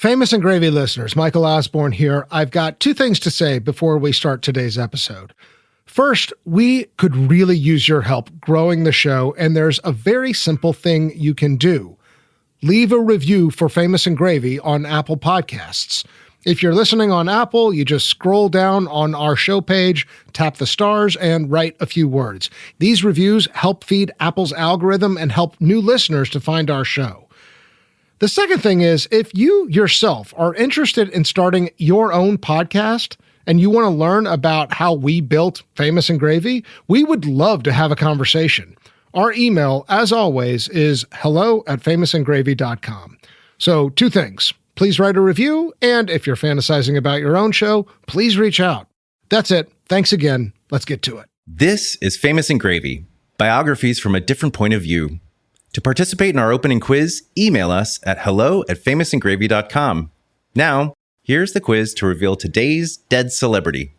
Famous and Gravy listeners, Michael Osborne here. I've got two things to say before we start today's episode. First, we could really use your help growing the show, and there's a very simple thing you can do. Leave a review for Famous and Gravy on Apple Podcasts. If you're listening on Apple, you just scroll down on our show page, tap the stars, and write a few words. These reviews help feed Apple's algorithm and help new listeners to find our show. The second thing is, if you yourself are interested in starting your own podcast and you want to learn about how we built Famous and Gravy, we would love to have a conversation. Our email, as always, is hello@famousandgravy.com. So, two things. Please write a review, and if you're fantasizing about your own show, please reach out. That's it. Thanks again. Let's get to it. This is Famous and Gravy, biographies from a different point of view. To participate in our opening quiz, email us at hello@famousandgravy.com. Now, here's the quiz to reveal today's dead celebrity.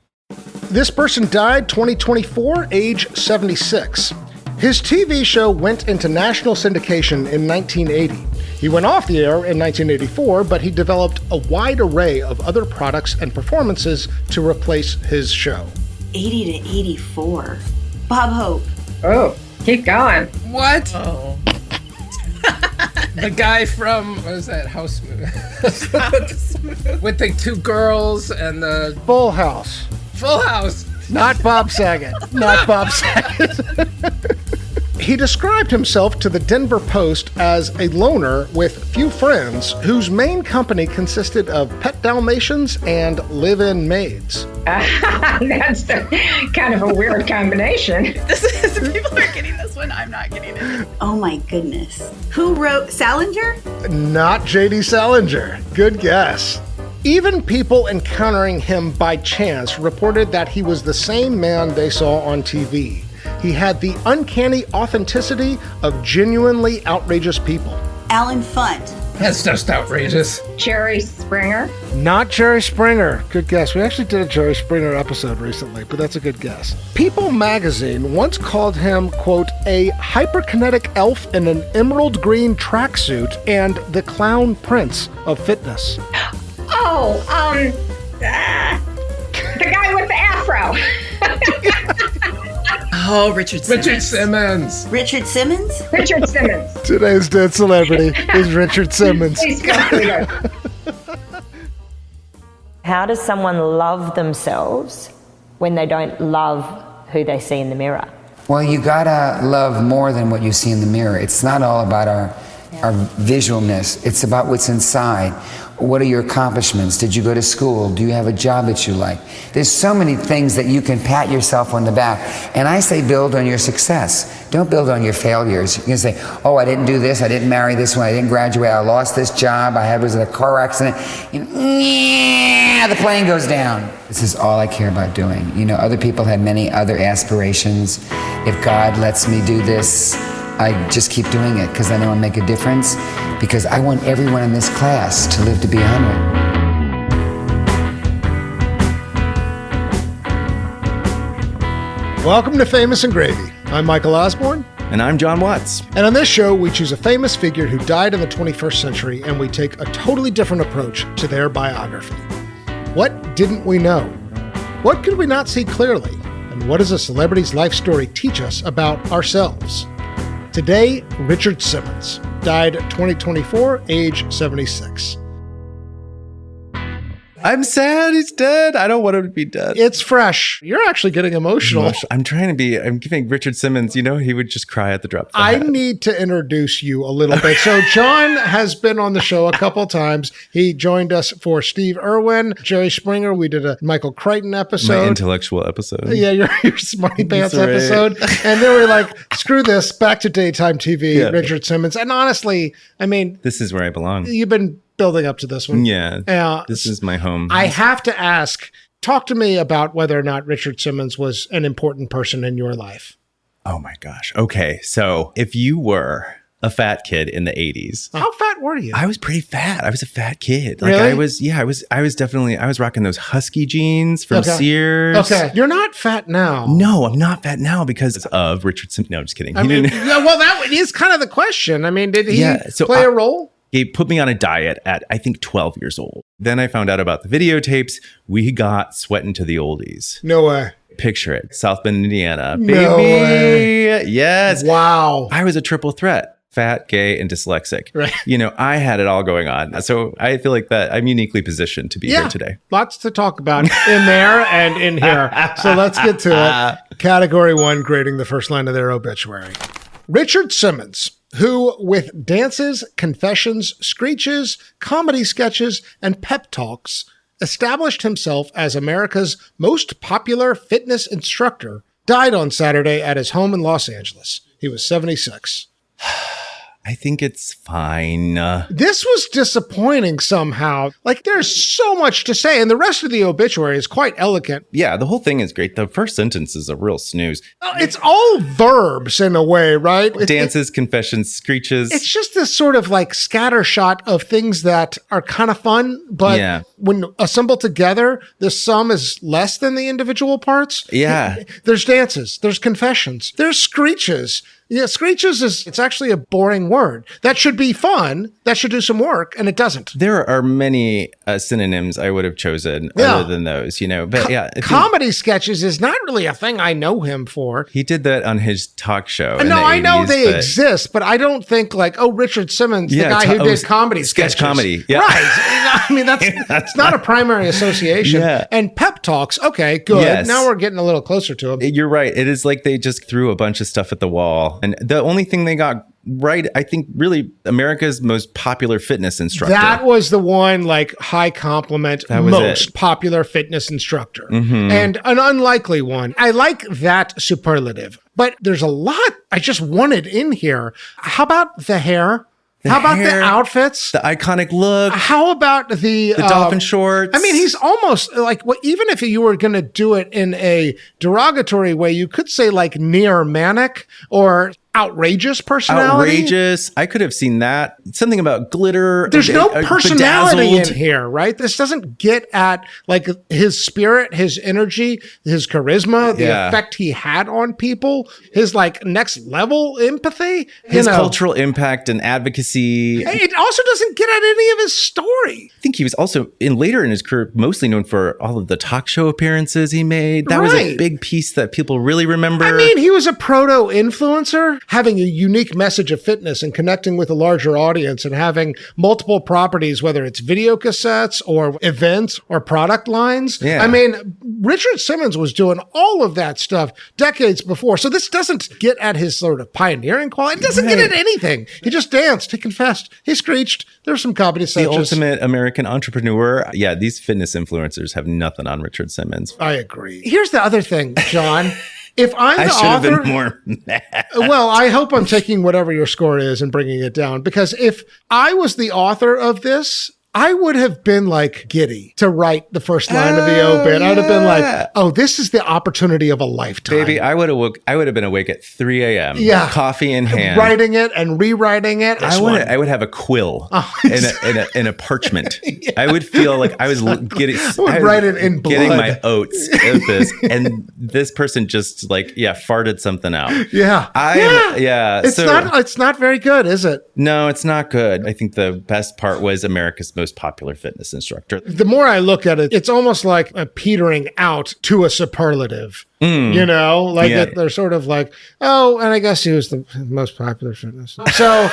This person died 2024, age 76. His TV show went into national syndication in 1980. He went off the air in 1984, but he developed a wide array of other products and performances to replace his show. 80 to 84. Bob Hope. Oh, keep going. What? Oh. The guy from, what is that, House movie? With the two girls and the... Full House. Full House. Not Bob Saget. Not Bob Saget. He described himself to the Denver Post as a loner with few friends whose main company consisted of pet dalmatians and live-in maids. That's kind of a weird combination. People are getting this one. I'm not getting it. Oh my goodness. Who wrote Salinger? Not J.D. Salinger. Good guess. Even people encountering him by chance reported that he was the same man they saw on TV. He had the uncanny authenticity of genuinely outrageous people. Alan Funt. That's just outrageous. Jerry Springer. Not Jerry Springer. Good guess. We actually did a Jerry Springer episode recently, but that's a good guess. People magazine once called him, quote, a hyperkinetic elf in an emerald green tracksuit and the clown prince of fitness. Oh, the guy with the afro. Oh, Richard Simmons. Richard Simmons. Richard Simmons? Richard Simmons. Today's dead celebrity is Richard Simmons. Please go, Peter. How does someone love themselves when they don't love who they see in the mirror? Well, you gotta love more than what you see in the mirror. It's not all about our visualness. It's about what's inside. What are your accomplishments? Did you go to school? Do you have a job that you like? There's so many things that you can pat yourself on the back. And I say build on your success. Don't build on your failures. You can say, oh, I didn't do this. I didn't marry this one. I didn't graduate. I lost this job. I was in a car accident. The plane goes down. This is all I care about doing. You know, other people have many other aspirations. If God lets me do this, I just keep doing it because I know I'll make a difference, because I want everyone in this class to live to be 100. Welcome to Famous and Gravy. I'm Michael Osborne. And I'm John Watts. And on this show, we choose a famous figure who died in the 21st century, and we take a totally different approach to their biography. What didn't we know? What could we not see clearly? And what does a celebrity's life story teach us about ourselves? Today, Richard Simmons, died 2024, age 76. I'm sad he's dead. I don't want him to be dead. It's fresh. You're actually getting emotional. I'm giving Richard Simmons, he would just cry at the drop of the I hat. need to introduce you a little bit. So John has been on the show a couple times. He joined us for Steve Irwin, Jerry Springer. We did a Michael Crichton episode. My intellectual episode. Yeah, your Smarty Pants Right. episode. And then we're like, screw this, back to daytime TV, Richard Simmons. And honestly, I mean, this is where I belong. You've been building up to this one. Yeah. This is my home. I have to ask, talk to me about whether or not Richard Simmons was an important person in your life. Oh my gosh. Okay. So if you were a fat kid in the 80s. How fat were you? I was pretty fat. I was a fat kid. Really? I was rocking those husky jeans from Sears. Okay. You're not fat now. No, I'm not fat now because of Richard Simmons. No, I'm just kidding. Well, that is kind of the question. I mean, did he play a role? He put me on a diet at, I think, 12 years old. Then I found out about the videotapes. We got sweating to the oldies. No way. Picture it. South Bend, Indiana. Baby. No way. Yes. Wow. I was a triple threat. Fat, gay, and dyslexic. Right. I had it all going on. So I feel like that I'm uniquely positioned to be here today. Lots to talk about in there and in here. So let's get to it. Category 1, grading the first line of their obituary. Richard Simmons, who with dances, confessions, screeches, comedy sketches, and pep talks, established himself as America's most popular fitness instructor, died on Saturday at his home in Los Angeles. He was 76. I think it's fine. This was disappointing somehow. Like, there's so much to say, and the rest of the obituary is quite elegant. Yeah, the whole thing is great. The first sentence is a real snooze. It's all verbs in a way, right? Dances, confessions, screeches. It's just this sort of like scattershot of things that are kind of fun, but when assembled together, the sum is less than the individual parts. Yeah. There's dances, there's confessions, there's screeches. Yeah, screeches it's actually a boring word. That should be fun. That should do some work, and it doesn't. There are many synonyms I would have chosen other than those, But comedy sketches is not really a thing I know him for. He did that on his talk show. No, I know they exist, but I don't think like, Richard Simmons, the guy who did comedy sketches. Sketch comedy. Yeah. Right. I mean, that's not a primary association. Yeah. And pep talks, okay, good. Yes. Now we're getting a little closer to him. You're right. It is like they just threw a bunch of stuff at the wall. And the only thing they got right, I think, really America's most popular fitness instructor. That was the one, like, high compliment, most popular fitness instructor. Mm-hmm. And an unlikely one. I like that superlative. But there's a lot I just wanted in here. How about the hair? How about the outfits? The iconic look. How about the dolphin shorts? I mean, he's almost like, even if you were going to do it in a derogatory way, you could say like near manic or outrageous personality. Outrageous. I could have seen that. Something about glitter. There's no personality bedazzled in here, right? This doesn't get at like his spirit, his energy, his charisma, the effect he had on people, his like next level empathy, his cultural impact and advocacy. It also doesn't get at any of his story. I think he was also later in his career mostly known for all of the talk show appearances he made. That was a big piece that people really remember. I mean, he was a proto-influencer, having a unique message of fitness and connecting with a larger audience and having multiple properties, whether it's video cassettes or events or product lines. Yeah. I mean, Richard Simmons was doing all of that stuff decades before. So this doesn't get at his sort of pioneering quality. It doesn't get at anything. He just danced. He confessed. He screeched. There's some comedy sketches. The ultimate American entrepreneur. Yeah, these fitness influencers have nothing on Richard Simmons. I agree. Here's the other thing, John. If I'm the I should author, have been more mad. Well, I hope I'm taking whatever your score is and bringing it down, because if I was the author of this, I would have been like giddy to write the first line of the obit. I'd have been like, oh, this is the opportunity of a lifetime. Baby, I would have been awake at 3 a.m. Yeah. Coffee in hand. Writing it and rewriting it. I would have a quill and a parchment. I would feel like I was write it in blood. Getting my oats of this. And this person just farted something out. Yeah. It's not very good, is it? No, it's not good. I think the best part was America's most popular fitness instructor. The more I look at it, it's almost like a petering out to a superlative. They're sort of like, oh, and I guess he was the most popular fitness. So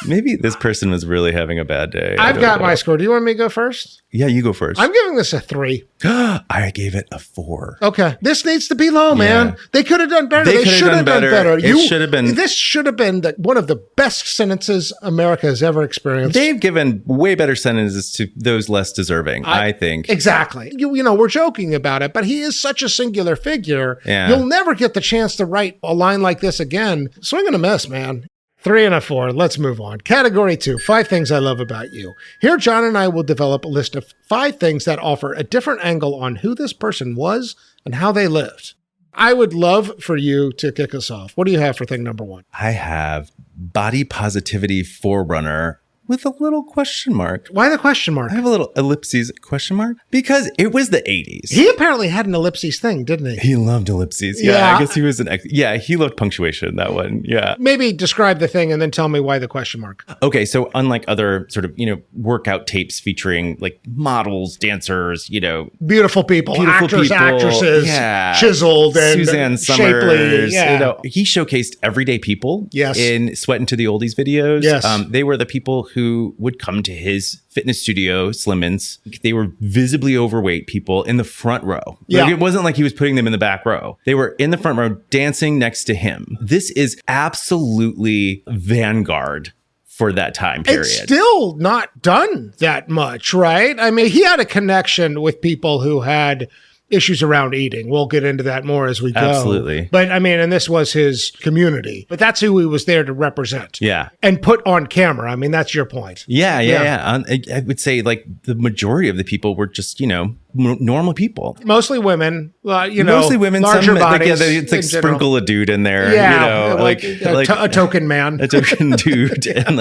maybe this person was really having a bad day. I've got my score. Do you want me to go first? Yeah, you go first. I'm giving this a 3. I gave it a 4. Okay. This needs to be low, man. They could have done better. They should have done better. This should have been one of the best sentences America has ever experienced. They've given way better sentences to those less deserving, I think. Exactly. We're joking about it, but he is such a singular figure. Yeah. You'll never get the chance to write a line like this again. Swing and a miss, man. 3 and a 4. Let's move on. Category 2, 5 things I love about you. Here, John and I will develop a list of 5 things that offer a different angle on who this person was and how they lived. I would love for you to kick us off. What do you have for thing number 1? I have body positivity forerunner, with a little question mark. Why the question mark? I have a little ellipses question mark because it was the 80s. He apparently had an ellipses thing, didn't he? He loved ellipses. Yeah, I guess he was he loved punctuation, that one. Yeah. Maybe describe the thing and then tell me why the question mark. Okay, so unlike other sort of, workout tapes featuring like models, dancers, beautiful people, actresses, chiseled and Suzanne Summers, shapely. He showcased everyday people in Sweat Into the Oldies videos. Yes. They were the people who would come to his fitness studio, Slimmins. They were visibly overweight people in the front row. Yeah. Like, it wasn't like he was putting them in the back row. They were in the front row dancing next to him. This is absolutely vanguard for that time period. It's still not done that much, right? I mean, he had a connection with people who had issues around eating. We'll get into that more as we go. Absolutely. But I mean, and this was his community, but that's who he was there to represent. Yeah. And put on camera. I mean, that's your point. Yeah. I would say like the majority of the people were just, normal people. Mostly women, mostly women, larger bodies. It's like general. sprinkle a dude in there, like a token man. A token dude. And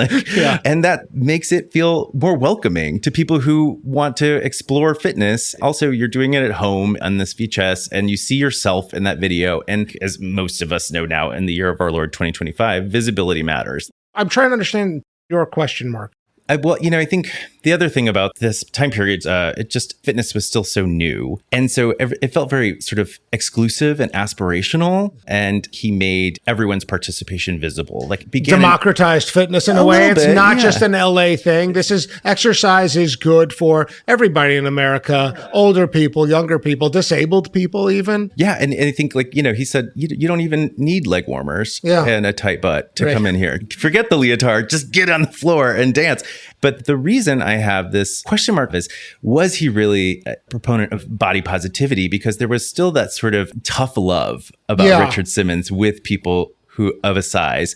and that makes it feel more welcoming to people who want to explore fitness. Also, you're doing it at home on this VHS and you see yourself in that video. And as most of us know now in the year of our Lord 2025, visibility matters. I'm trying to understand your question mark. I think the other thing about this time period, fitness was still so new. And so it felt very sort of exclusive and aspirational. And he made everyone's participation visible. Like democratized fitness in a way. It's not just an LA thing. Exercise is good for everybody in America, older people, younger people, disabled people even. Yeah. And I think he said, you don't even need leg warmers and a tight butt to come in here. Forget the leotard, just get on the floor and dance. But the reason I have this question mark is, was he really a proponent of body positivity? Because there was still that sort of tough love about Richard Simmons with people who of a size.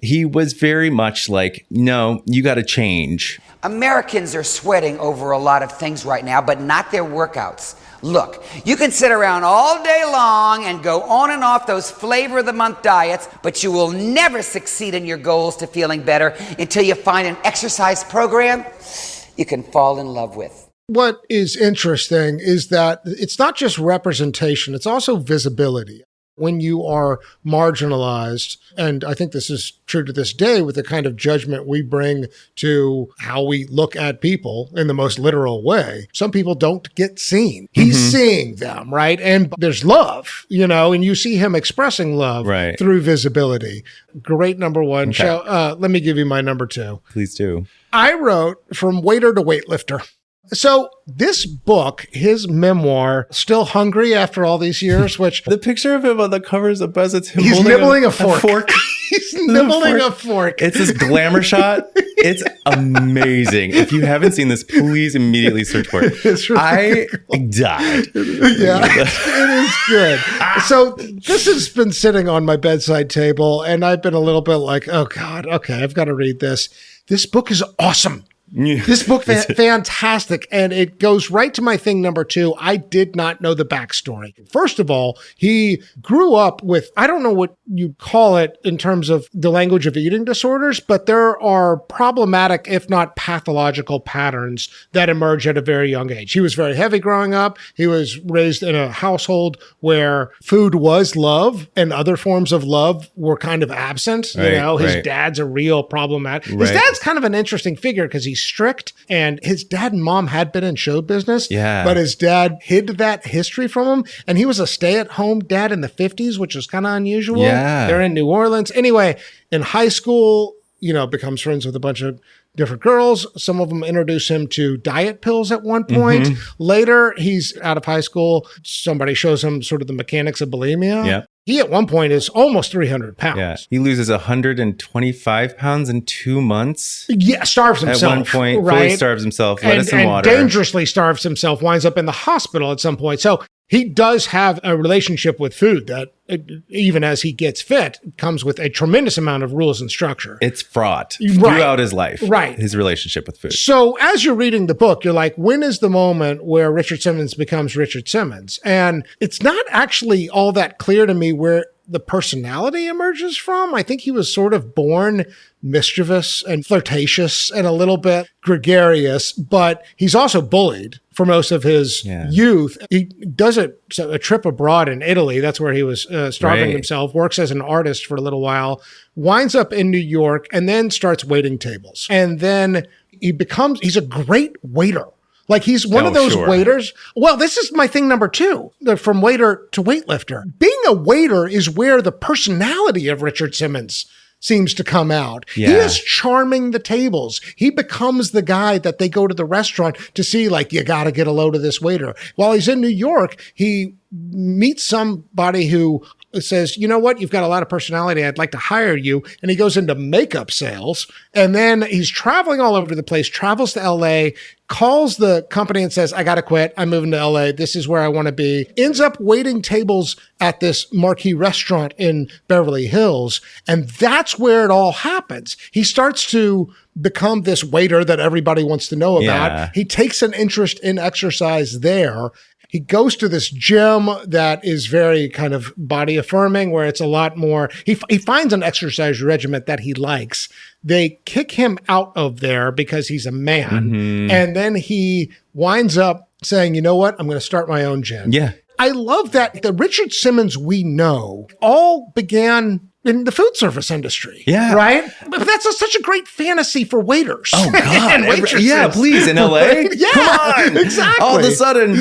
He was very much like, no, you got to change. Americans are sweating over a lot of things right now, but not their workouts. Look, you can sit around all day long and go on and off those flavor of the month diets, but you will never succeed in your goals to feeling better until you find an exercise program you can fall in love with. What is interesting is that it's not just representation, it's also visibility. When you are marginalized, and I think this is true to this day with the kind of judgment we bring to how we look at people in the most literal way, some people don't get seen. He's seeing them, right? And there's love, and you see him expressing love through visibility. Great number one. Okay. Let me give you my number two. Please do. I wrote From Waiter to Weightlifter. So this book, his memoir, Still Hungry After All These Years, which... the picture of him on the cover is the buzz. It's him he's nibbling a fork. He's nibbling a fork. It's this glamour shot. It's amazing. If you haven't seen this, please immediately search for it. I died. Yeah, it is good. So this has been sitting on my bedside table, and I've been a little bit like, oh God, okay, I've got to read this. This book is awesome. This book, fantastic. And it goes right to my thing number two. I did not know the backstory. First of all, he grew up with, I don't know what you call it in terms of the language of eating disorders, but there are problematic, if not pathological patterns that emerge at a very young age. He was very heavy growing up. He was raised in a household where food was love and other forms of love were kind of absent. His dad's a real problematic. His dad's kind of an interesting figure because he's strict, and his dad and mom had been in show business, but his dad hid that history from him, and he was a stay-at-home dad in the 50s, which was kind of unusual. They're in New Orleans. Anyway, in high school, becomes friends with a bunch of different girls. Some of them introduce him to diet pills at one point. Later, he's out of high school. Somebody shows him sort of the mechanics of bulimia. He at one point is almost 300 pounds. Yeah. He loses 125 pounds in 2 months. Yeah, starves himself. At one point, fully starves himself, lettuce and water. Dangerously starves himself, winds up in the hospital at some point. So He does have a relationship with food that, even as he gets fit, comes with a tremendous amount of rules and structure. It's fraught Right. throughout his life. Right. His relationship with food. So as you're reading the book, you're like, when is the moment where Richard Simmons becomes Richard Simmons? And it's not actually all that clear to me where the personality emerges from. I think he was sort of born mischievous and flirtatious and a little bit gregarious, but he's also bullied for most of his youth. He does a trip abroad in Italy. That's where he was starving himself, works as an artist for a little while, winds up in New York, and then starts waiting tables. And then he's a great waiter. Like he's one of those waiters. Well, this is my thing number 2, from waiter to weightlifter. Being a waiter is where the personality of Richard Simmons seems to come out. Yeah. He is charming the tables. He becomes the guy that they go to the restaurant to see, like, you got to get a load of this waiter. While he's in New York, he meets somebody who says, you know what, you've got a lot of personality. I'd like to hire you. And he goes into makeup sales. And then he's traveling all over the place, travels to LA, calls the company and says, I got to quit. I'm moving to LA. This is where I want to be. Ends up waiting tables at this marquee restaurant in Beverly Hills. And that's where it all happens. He starts to become this waiter that everybody wants to know about. Yeah. He takes an interest in exercise there. He goes to this gym that is very kind of body affirming, where it's a lot more, he finds an exercise regimen that he likes. They kick him out of there because he's a man. Mm-hmm. And then he winds up saying, you know what, I'm going to start my own gym. Yeah. I love that the Richard Simmons we know all began in the food service industry. Yeah. Right? But that's such a great fantasy for waiters. Oh, God. And waitresses. Yeah, please, in LA. Right? Yeah, come on. exactly. All of a sudden,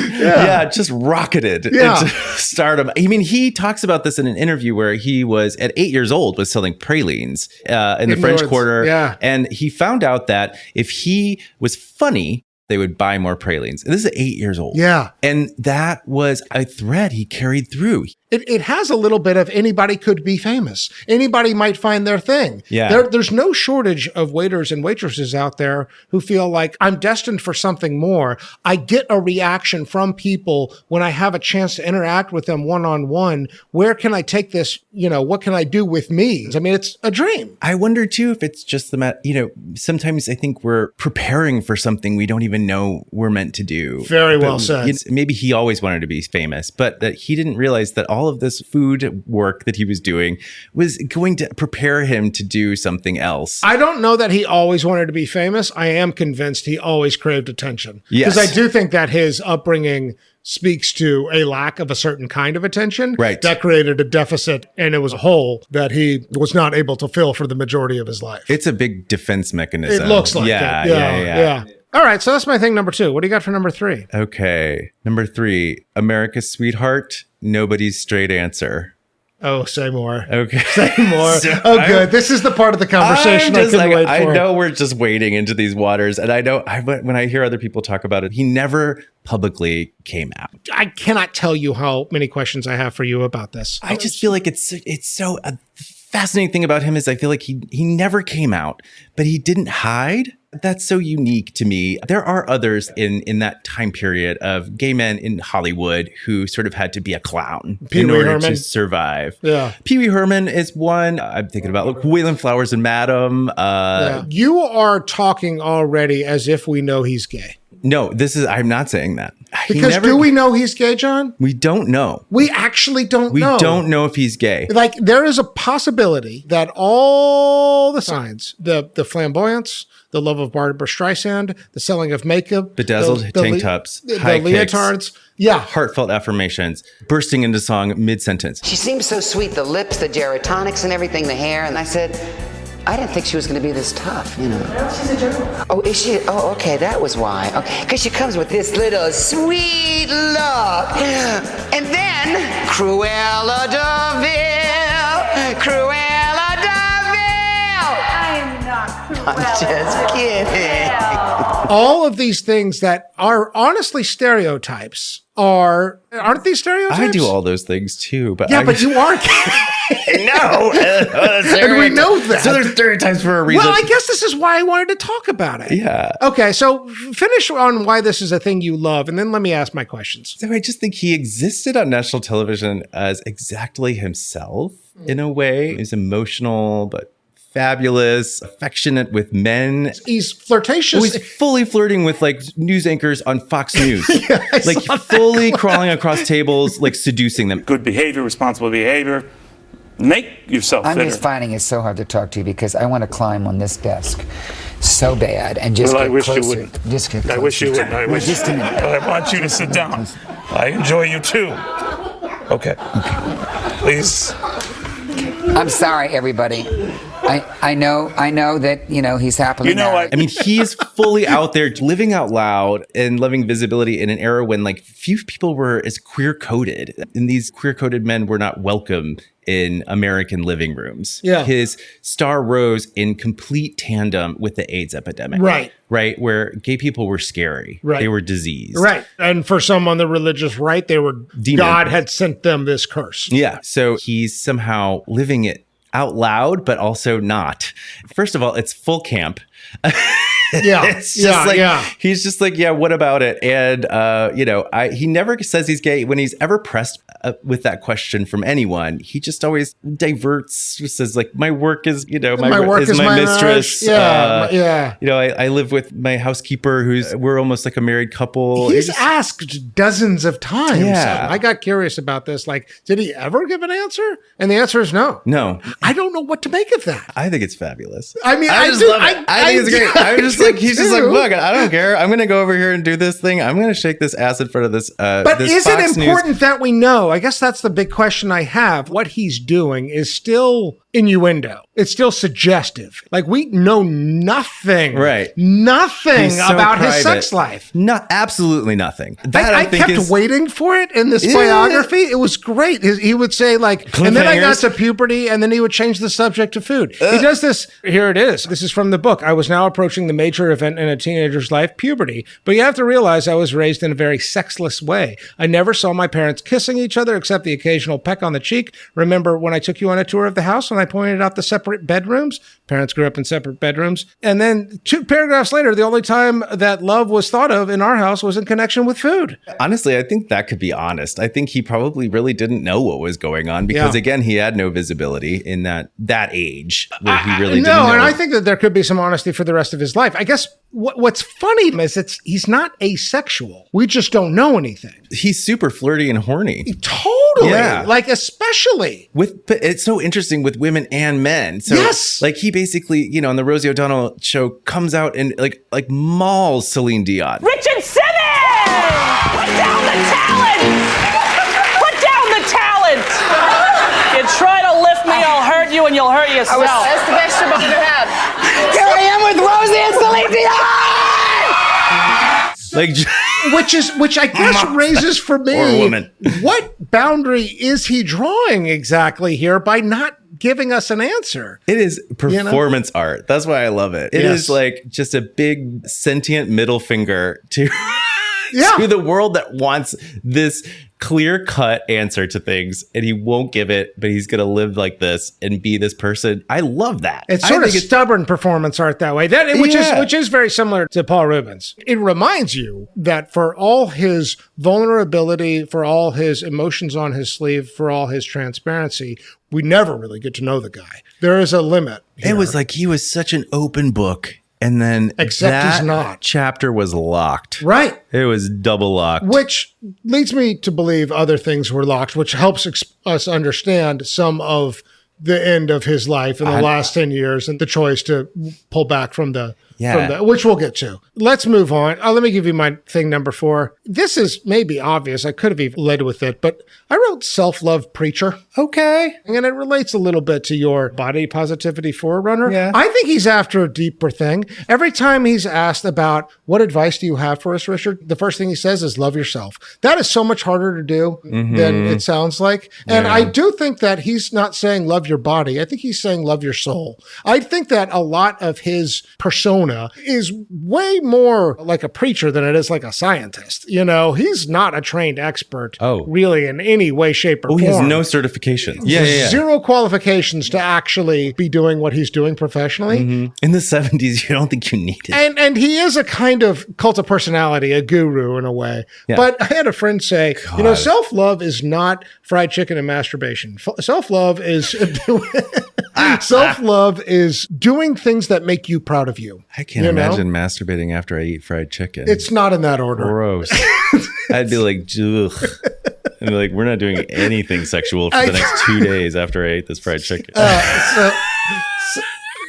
just rocketed into stardom. I mean, he talks about this in an interview where he was, at 8 years old, was selling pralines in the French Quarter. Yeah. And he found out that if he was funny, they would buy more pralines. And this is 8 years old. Yeah. And that was a thread he carried through. It has a little bit of anybody could be famous. Anybody might find their thing. Yeah. There's no shortage of waiters and waitresses out there who feel like I'm destined for something more. I get a reaction from people when I have a chance to interact with them one-on-one. Where can I take this? You know, what can I do with me? I mean, it's a dream. I wonder too if it's just sometimes I think we're preparing for something we don't even know we're meant to do. Very well said. Maybe he always wanted to be famous, but that he didn't realize that all of this food work that he was doing was going to prepare him to do something else. I don't know that he always wanted to be famous. I am convinced he always craved attention. Yes. Because I do think that his upbringing speaks to a lack of a certain kind of attention. Right. That created a deficit, and it was a hole that he was not able to fill for the majority of his life. It's a big defense mechanism. It looks like it. Yeah. All right, so that's my thing number 2. What do you got for number 3? Okay. Number 3, America's Sweetheart, Nobody's Straight Answer. Oh, say more. Okay. Say more. Good. This is the part of the conversation I couldn't wait for. I know we're just wading into these waters, and I know when I hear other people talk about it, he never publicly came out. I cannot tell you how many questions I have for you about this. I just feel like it's so fascinating thing about him is I feel like he never came out, but he didn't hide. That's so unique to me. There are others in that time period of gay men in Hollywood who sort of had to be a clown in order to survive. Yeah. Pee Wee Herman is one. I'm thinking about Waylon Flowers and Madam. You are talking already as if we know he's gay. No, I'm not saying that. Because do we know he's gay, John? We don't know. We actually don't know. We don't know if he's gay. Like, there is a possibility that all the signs, the flamboyance, the love of Barbara Streisand, the selling of makeup, bedazzled tank tops, high the leotards, heartfelt affirmations, bursting into song mid-sentence. She seems so sweet, the lips, the geritonics and everything, the hair. And I said, I didn't think she was going to be this tough, you know. Well, she's a journalist. Oh, is she? Oh, okay, that was why. Okay, because she comes with this little sweet look. And then, Cruella de Vil, Cruella de Vil. I'm not Cruella. I'm just kidding. All of these things that are honestly stereotypes aren't these stereotypes? I do all those things too, but but you are gay. know. And we know that. So there's stereotypes for a reason. Well, I guess this is why I wanted to talk about it. Yeah. Okay, so finish on why this is a thing you love, and then let me ask my questions. So I just think he existed on national television as exactly himself in a way. He's emotional, but fabulous, affectionate with men. He's flirtatious. Oh, he's fully flirting with like news anchors on Fox News. I like saw that fully one. crawling across tables, like seducing them. Good behavior, responsible behavior. Make yourself I'm fitter. just finding it so hard to talk to you because I want to climb on this desk so bad and just Well, I get wish closer. you wouldn't. Just get closer. I wish you wouldn't. I wish. Just a minute. But I want you to sit down. I enjoy you too. Okay. Please. I'm sorry, everybody. I know that, he's happily married. I mean, he's fully out there living out loud and loving visibility in an era when like few people were as queer coded, and these queer coded men were not welcome in American living rooms. Yeah. His star rose in complete tandem with the AIDS epidemic. Right. Right. Where gay people were scary. Right. They were diseased. Right. And for some on the religious right, they were Demon. God had sent them this curse. Yeah. So he's somehow living it out loud, but also not. First of all, it's full camp. Yeah. It's just yeah. He's just like, yeah, what about it? And, he never says he's gay. When he's ever pressed with that question from anyone, he just always diverts, says like, my work is, my work is my mistress. Yeah. I live with my housekeeper we're almost like a married couple. He's asked dozens of times. Yeah. I got curious about this. Like, did he ever give an answer? And the answer is no. No. I don't know what to make of that. I think it's fabulous. I mean, I just love it. I think it's great. I'm just like, he's just like, look, I don't care. I'm going to go over here and do this thing. I'm going to shake this ass in front of this. But this is Fox it News. important that we know? I guess that's the big question I have. What he's doing is still innuendo. It's still suggestive. Like we know nothing. Right. Nothing He's so about his private. sex life. Absolutely nothing. That I think kept waiting for it in this biography. It was great. He would say like, and then I got to puberty, and then he would change the subject to food. He does this. Here it is. This is from the book. I was now approaching the major event in a teenager's life, puberty. But you have to realize I was raised in a very sexless way. I never saw my parents kissing each other except the occasional peck on the cheek. Remember when I took you on a tour of the house and I pointed out the separate bedrooms? Parents grew up in separate bedrooms. And then 2 paragraphs later, the only time that love was thought of in our house was in connection with food. Honestly, I think that could be honest. I think he probably really didn't know what was going on because, again, he had no visibility in that age where he really didn't know. No, and I think that there could be some honesty for the rest of his life. I guess what's funny is he's not asexual. We just don't know anything. He's super flirty and horny. Totally. Yeah. Like, especially. But it's so interesting with women and men. So, yes. Like, he basically, on the Rosie O'Donnell show comes out and like mauls Celine Dion. Richard Simmons! Put down the talent! Put down the talent! You try to lift me, I'll hurt you and you'll hurt yourself. That's the best job I've ever had. Here I am with Rosie and Celine Dion! Which I guess raises for me, Poor woman. What boundary is he drawing exactly here by not giving us an answer? It is performance art. That's why I love it. It is like just a big sentient middle finger to, to the world that wants this clear-cut answer to things, and he won't give it, but he's going to live like this and be this person. I love that. It's sort of stubborn performance art that way. Which is very similar to Paul Rubens. It reminds you that for all his vulnerability, for all his emotions on his sleeve, for all his transparency, we never really get to know the guy. There is a limit here. It was like he was such an open book. And then he's not. Chapter was locked. Right. It was double locked. Which leads me to believe other things were locked, which helps us understand some of the end of his life in the last 10 years and the choice to pull back from the which we'll get to. Let's move on. Let me give you my thing number 4. This is maybe obvious. I could have even led with it, but I wrote Self-Love Preacher. Okay. And it relates a little bit to your body positivity forerunner. Yeah. I think he's after a deeper thing. Every time he's asked about what advice do you have for us, Richard, the first thing he says is love yourself. That is so much harder to do than it sounds like. And I do think that he's not saying love your body. I think he's saying love your soul. I think that a lot of his persona persona is way more like a preacher than it is like a scientist. You know, he's not a trained expert really in any way, shape, or form. He has no certifications. Yeah. Zero qualifications to actually be doing what he's doing professionally. Mm-hmm. In the 70s, you don't think you need it. And he is a kind of cult of personality, a guru in a way. Yeah. But I had a friend say, you know, self-love is not fried chicken and masturbation. Self-love is doing things that make you proud of you. I can't imagine masturbating after I eat fried chicken. It's not in that order. Gross. I'd be like, ugh. I'd be like, we're not doing anything sexual for the next 2 days after I ate this fried chicken.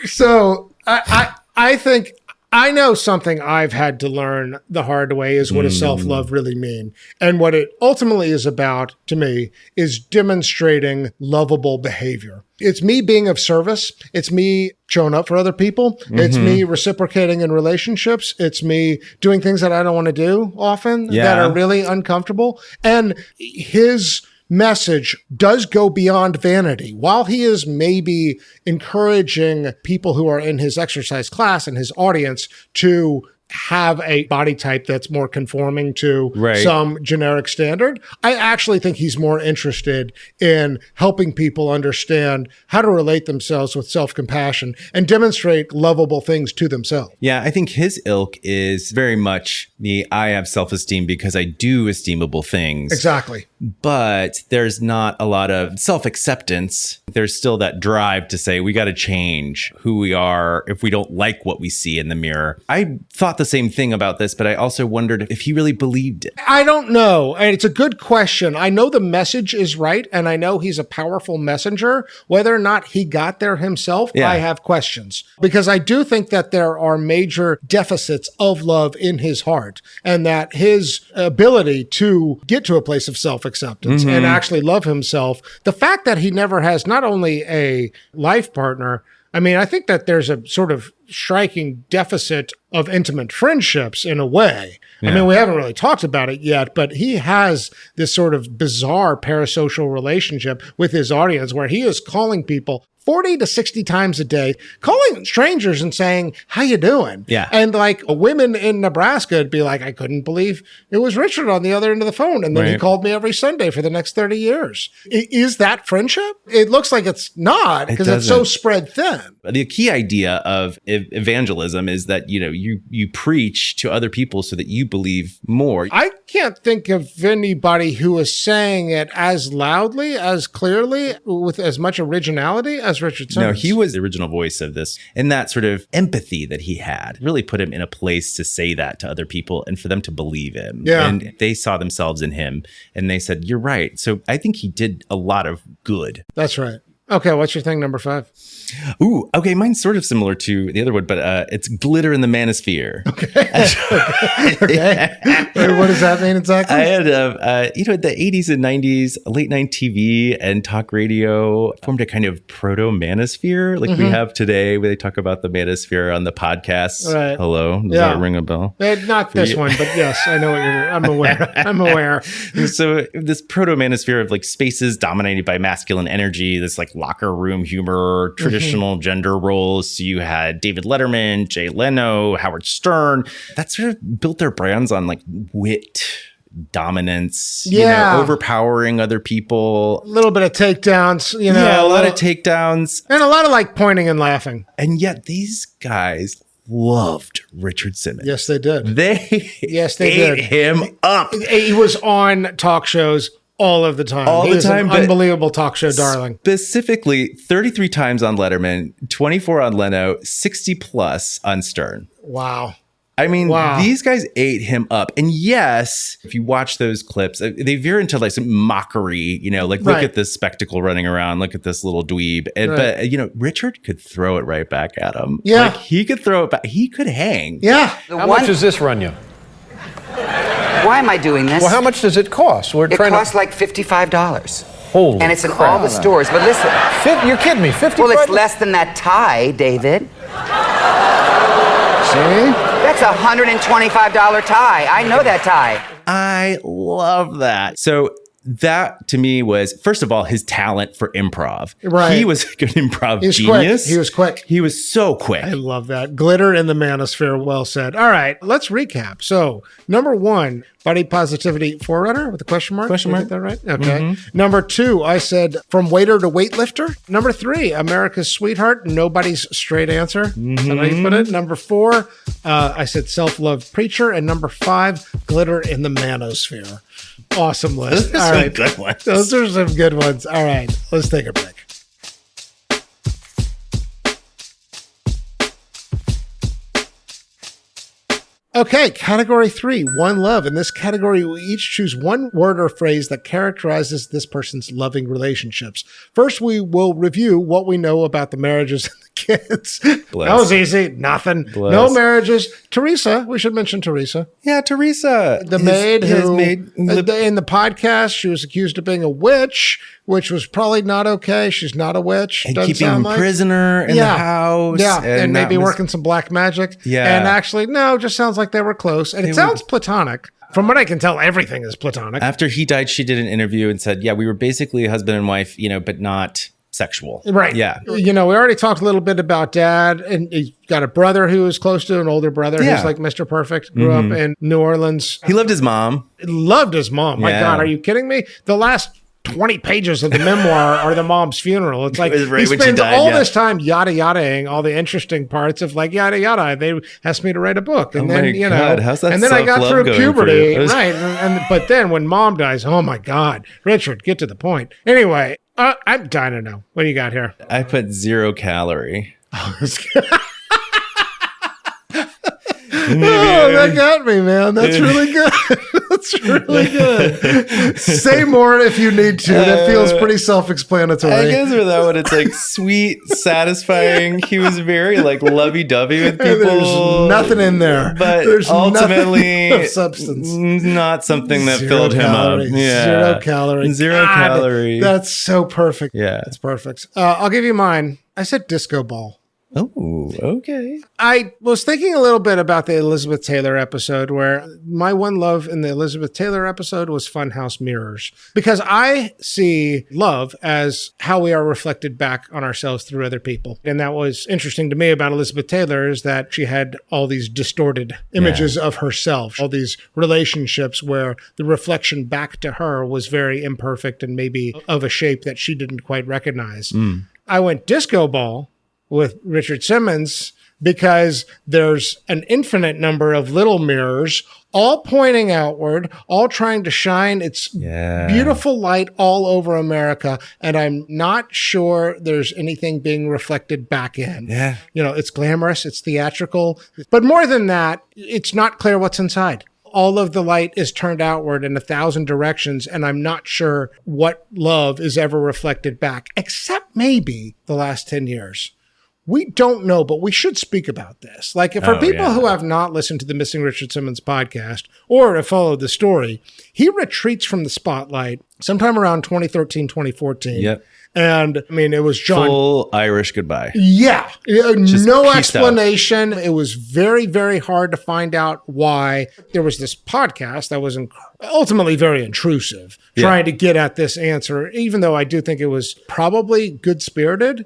So I think I know something I've had to learn the hard way is what does self-love really mean? And what it ultimately is about, to me, is demonstrating lovable behavior. It's me being of service. It's me showing up for other people. It's me reciprocating in relationships. It's me doing things that I don't want to do often that are really uncomfortable. And his message does go beyond vanity. While he is maybe encouraging people who are in his exercise class and his audience to have a body type that's more conforming to some generic standard, I actually think he's more interested in helping people understand how to relate themselves with self-compassion and demonstrate lovable things to themselves. Yeah, I think his ilk is very much the I have self-esteem because I do esteemable things. Exactly. But there's not a lot of self-acceptance. There's still that drive to say we got to change who we are if we don't like what we see in the mirror. I thought the same thing about this, but I also wondered if he really believed it. I don't know. And it's a good question. I know the message is right, and I know he's a powerful messenger. Whether or not he got there himself, I have questions. Because I do think that there are major deficits of love in his heart, and that his ability to get to a place of self-acceptance and actually love himself, the fact that he never has not only a life partner, I mean, I think that there's a sort of striking deficit of intimate friendships in a way. Yeah. I mean, we haven't really talked about it yet, but he has this sort of bizarre parasocial relationship with his audience where he is calling people 40 to 60 times a day, calling strangers and saying, how you doing? Yeah. And like women in Nebraska would be like, I couldn't believe it was Richard on the other end of the phone. And then he called me every Sunday for the next 30 years. Is that friendship? It looks like it's not because it's so spread thin. The key idea of evangelism is that, you know, you preach to other people so that you believe more. I can't think of anybody who is saying it as loudly, as clearly, with as much originality as Richard Simmons. No, he was the original voice of this. And that sort of empathy that he had really put him in a place to say that to other people and for them to believe him. Yeah. And they saw themselves in him and they said, you're right. So I think he did a lot of good. That's right. Okay, what's your thing, number 5? Ooh, okay, mine's sort of similar to the other one, but it's glitter in the manosphere. Okay. What does that mean exactly? I had, the 80s and 90s, late night TV and talk radio formed a kind of proto-manosphere like we have today, where they talk about the manosphere on the podcast. Right. Hello? Does that ring a bell? Not this one, but yes, I know what I'm aware. I'm aware. So this proto-manosphere of like spaces dominated by masculine energy, this like locker room humor, traditional gender roles. So you had David Letterman, Jay Leno, Howard Stern. That sort of built their brands on like wit, dominance, overpowering other people. A little bit of takedowns, Yeah, a lot of takedowns. And a lot of like pointing and laughing. And yet these guys loved Richard Simmons. Yes, they did. Yes, they ate him up. He was on talk shows all of the time. All the time. An unbelievable talk show darling. Specifically, 33 times on Letterman, 24 on Leno, 60 plus on Stern. Wow. I mean, these guys ate him up. And yes, if you watch those clips, they veer into like some mockery, look at this spectacle running around, look at this little dweeb. But, Richard could throw it right back at him. Yeah. Like, he could throw it back. He could hang. Yeah. How much does this run you? Why am I doing this? Well, how much does it cost? It costs like $55. Holy And it's in all the stores. But listen. You're kidding me, $55? Well, it's less than that tie, David. See? That's a $125 tie. I know that tie. I love that. So that to me was, first of all, his talent for improv. Right. He was a good improv He's genius. quick. He was quick. He was so quick. I love that. Glitter in the manosphere. Well said. All right, let's recap. So, number 1, body positivity forerunner with a question mark. Question mark. Did I get that right? Okay. Number 2, I said from waiter to weightlifter. Number 3, America's sweetheart. Nobody's straight answer. Is that how you put it? Number 4, I said self-love preacher. And number 5, glitter in the manosphere. Awesome list. Those are All some right. good ones. Those are some good ones. All right, let's take a break. Okay, category 3, one love. In this category, we each choose one word or phrase that characterizes this person's loving relationships. First, we will review what we know about the marriages and the kids. Bless. That was easy. Nothing. Bless. No marriages. Teresa, we should mention Teresa. Yeah, Teresa. The maid his who, maid. in the podcast, she was accused of being a witch, which was probably not okay. She's not a witch. And doesn't keeping sound him like. prisoner in the house. Yeah, and that maybe was- working some black magic. Yeah. And actually, no, just sounds like they were close. And it sounds platonic. From what I can tell, everything is platonic. After he died, she did an interview and said, yeah, we were basically husband and wife, but not sexual. Right. Yeah. We already talked a little bit about dad, and he's got a brother who is close to an older brother who's like Mr. Perfect, grew up in New Orleans. He loved his mom. Loved his mom. My Yeah. God, are you kidding me? The last 20 pages of the memoir are the mom's funeral. It's like It was right he when she spends died, all yeah. this time yada yadaing all the interesting parts of like yada yada. They asked me to write a book, and Oh then my God, how's that and then I got self-love through going for puberty, you? right? But then when mom dies, oh my God, Richard, get to the point. Anyway, I'm dying to know what do you got here. I put 0 calorie. Oh, that got me, man. That's really good. That's really good. Say more if you need to. That feels pretty self-explanatory. I guess for that one, it's like sweet, satisfying. He was very like lovey-dovey with people. There's nothing in there. But there's ultimately, nothing of substance. Not something that 0 filled calories. him up. Yeah. 0 calories. 0 God, calorie. That's so perfect. Yeah. That's perfect. I'll give you mine. I said disco ball. Oh, okay. I was thinking a little bit about the Elizabeth Taylor episode, where my one love in the Elizabeth Taylor episode was funhouse mirrors, because I see love as how we are reflected back on ourselves through other people. And that was interesting to me about Elizabeth Taylor, is that she had all these distorted images of herself, all these relationships where the reflection back to her was very imperfect and maybe of a shape that she didn't quite recognize. I went disco ball with Richard Simmons because there's an infinite number of little mirrors, all pointing outward, all trying to shine its beautiful light all over America. And I'm not sure there's anything being reflected back in. Yeah. It's glamorous, it's theatrical, but more than that, it's not clear what's inside. All of the light is turned outward in 1,000 directions, and I'm not sure what love is ever reflected back, except maybe the last 10 years. We don't know, but we should speak about this. Like, for people who have not listened to the Missing Richard Simmons podcast or have followed the story, he retreats from the spotlight sometime around 2013, 2014. Yep. And I mean, it was John. Full Irish goodbye. Yeah. Just No peaced out. explanation. It was very, very hard to find out why. There was this podcast that was ultimately very intrusive, trying to get at this answer, even though I do think it was probably good-spirited.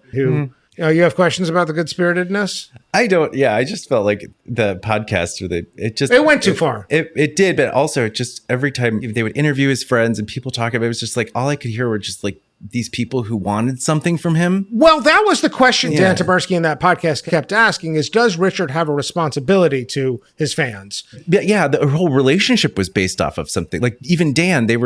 You have questions about the good-spiritedness? I don't. Yeah, I just felt like the podcast, It went too far. It did, but also just every time they would interview his friends and people talk about it, was just like all I could hear were just like these people who wanted something from him. Well, that was the question Dan Taberski in that podcast kept asking: is does Richard have a responsibility to his fans? Yeah, the whole relationship was based off of something. Like even Dan, they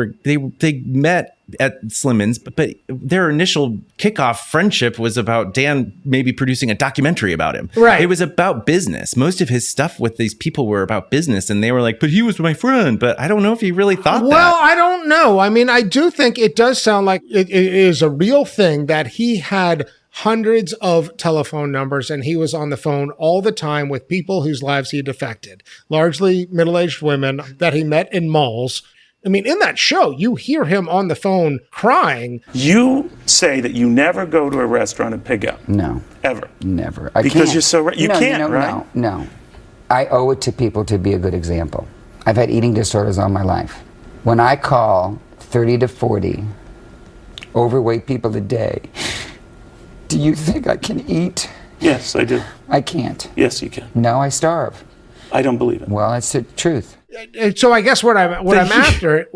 met at Slimmon's, but their initial kickoff friendship was about Dan maybe producing a documentary about him. Right. It was about business. Most of his stuff with these people were about business, and they were like, but he was my friend. But I don't know if he really thought that. Well, I don't know. I mean, I do think it does sound like it is a real thing that he had hundreds of telephone numbers, and he was on the phone all the time with people whose lives he'd affected, largely middle-aged women that he met in malls. I mean, in that show, you hear him on the phone crying. You say that you never go to a restaurant and pick up. No. Ever. Never. Because you're so you can't, right? No. I owe it to people to be a good example. I've had eating disorders all my life. When I call 30 to 40 overweight people a day. Do you think I can eat? Yes, I do. I can't. Yes, you can. No, I starve. I don't believe it. Well, that's the truth. So I guess what I'm after,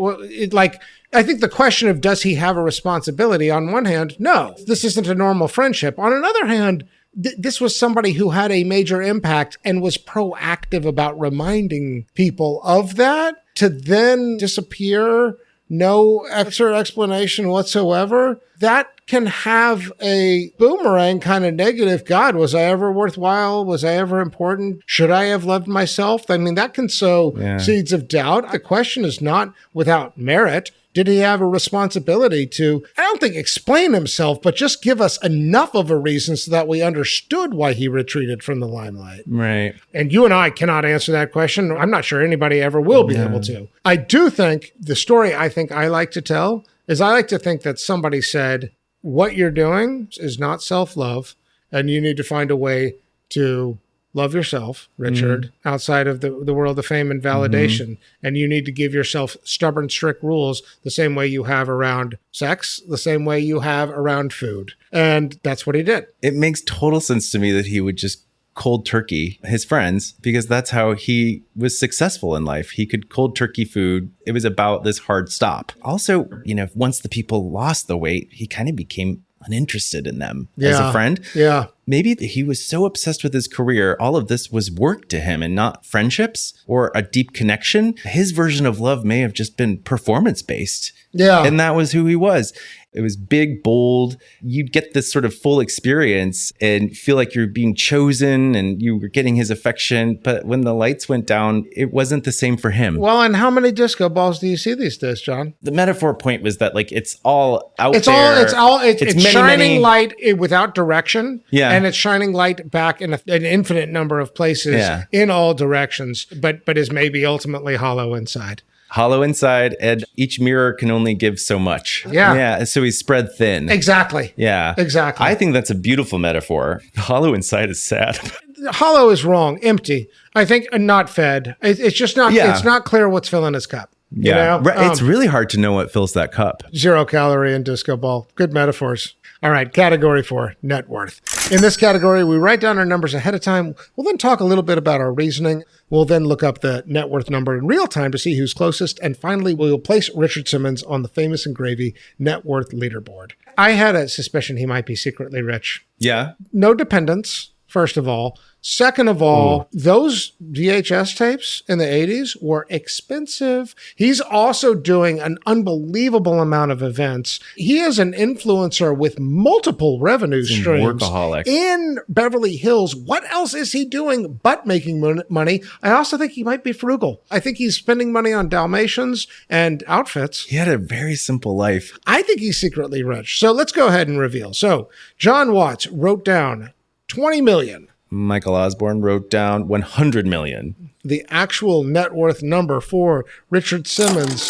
I think the question of does he have a responsibility, on one hand, no, this isn't a normal friendship. On another hand, this was somebody who had a major impact and was proactive about reminding people of that, to then disappear, no extra explanation whatsoever. That can have a boomerang kind of negative. God, was I ever worthwhile? Was I ever important? Should I have loved myself? I mean, that can sow seeds of doubt. The question is not without merit. Did he have a responsibility to, I don't think explain himself, but just give us enough of a reason so that we understood why he retreated from the limelight? Right. And you and I cannot answer that question. I'm not sure anybody ever will be able to. I do think the story I think I like to tell is I like to think that somebody said, what you're doing is not self-love, and you need to find a way to love yourself, Richard, outside of the world of fame and validation. And you need to give yourself stubborn, strict rules the same way you have around sex, the same way you have around food. And that's what he did. It makes total sense to me that he would just cold turkey his friends, because that's how he was successful in life. He could cold turkey food. It was about this hard stop. Also, once the people lost the weight, he kind of became uninterested in them as a friend. Yeah. Maybe he was so obsessed with his career, all of this was work to him and not friendships or a deep connection. His version of love may have just been performance-based. Yeah. And that was who he was. It was big, bold. You'd get this sort of full experience and feel like you're being chosen and you were getting his affection. But when the lights went down, it wasn't the same for him. Well, and how many disco balls do you see these days, John? The metaphor point was that it's all out it's there. It's many, shining light without direction. Yeah. And it's shining light back in an infinite number of places in all directions, but is maybe ultimately hollow inside. Hollow inside, and each mirror can only give so much. Yeah. Yeah. So he's spread thin. Exactly. Yeah. Exactly. I think that's a beautiful metaphor. Hollow inside is sad. Hollow is wrong. Empty. I think not fed. It's just not, it's not clear what's filling his cup. Yeah. It's really hard to know what fills that cup. 0 calorie and disco ball. Good metaphors. All right, category 4, net worth. In this category, we write down our numbers ahead of time. We'll then talk a little bit about our reasoning. We'll then look up the net worth number in real time to see who's closest. And finally, we'll place Richard Simmons on the Famous and Gravy net worth leaderboard. I had a suspicion he might be secretly rich. Yeah. No dependents, first of all. Second of all, those VHS tapes in the 80s were expensive. He's also doing an unbelievable amount of events. He is an influencer with multiple revenue streams. Workaholic. In Beverly Hills. What else is he doing but making money? I also think he might be frugal. I think he's spending money on dalmatians and outfits. He had a very simple life. I think he's secretly rich. So let's go ahead and reveal. So John Watts wrote down 20 million. Michael Osborne wrote down 100 million. The actual net worth number for Richard Simmons,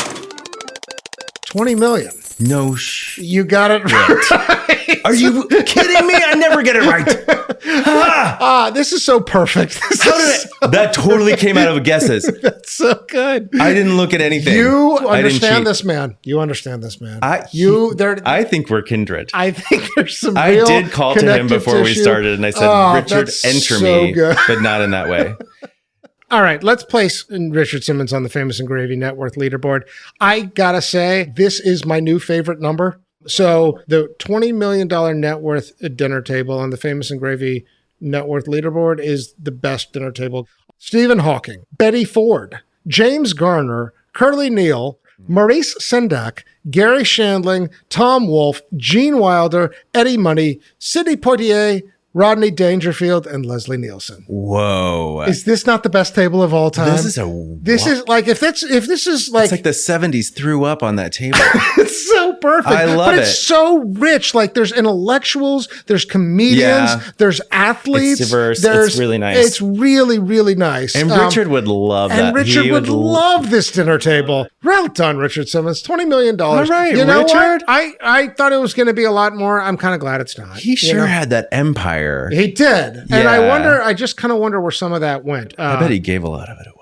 20 million. No You got it right. Are you kidding me? I never get it right. This is so perfect. That totally came out of guesses. That's so good. I didn't look at anything. You understand this man. You understand this man. I think we're kindred. I think there's some I real did call to him before we started, and I said, Richard, enter me, but not in that way. All right, let's place Richard Simmons on the Famous and Gravy net worth leaderboard. I gotta say, this is my new favorite number. So the $20 million net worth dinner table on the Famous and Gravy net worth leaderboard is the best dinner table. Stephen Hawking, Betty Ford, James Garner, Curly Neal, Maurice Sendak, Gary Shandling, Tom Wolfe, Gene Wilder, Eddie Money, Sidney Poitier, Rodney Dangerfield, and Leslie Nielsen. Whoa. Is this not the best table of all time? This is like, if this is like... It's like the 70s threw up on that table. It's so perfect. I love it. But it's so rich. Like, there's intellectuals, there's comedians, there's athletes. It's diverse. It's really nice. It's really, really nice. And Richard would love that. And Richard would love this dinner table. Well done, Richard Simmons. $20 million. All right, you know Richard. what? I thought it was going to be a lot more. I'm kind of glad it's not. He sure had that empire. He did. And I just kind of wonder where some of that went. I bet he gave a lot of it away.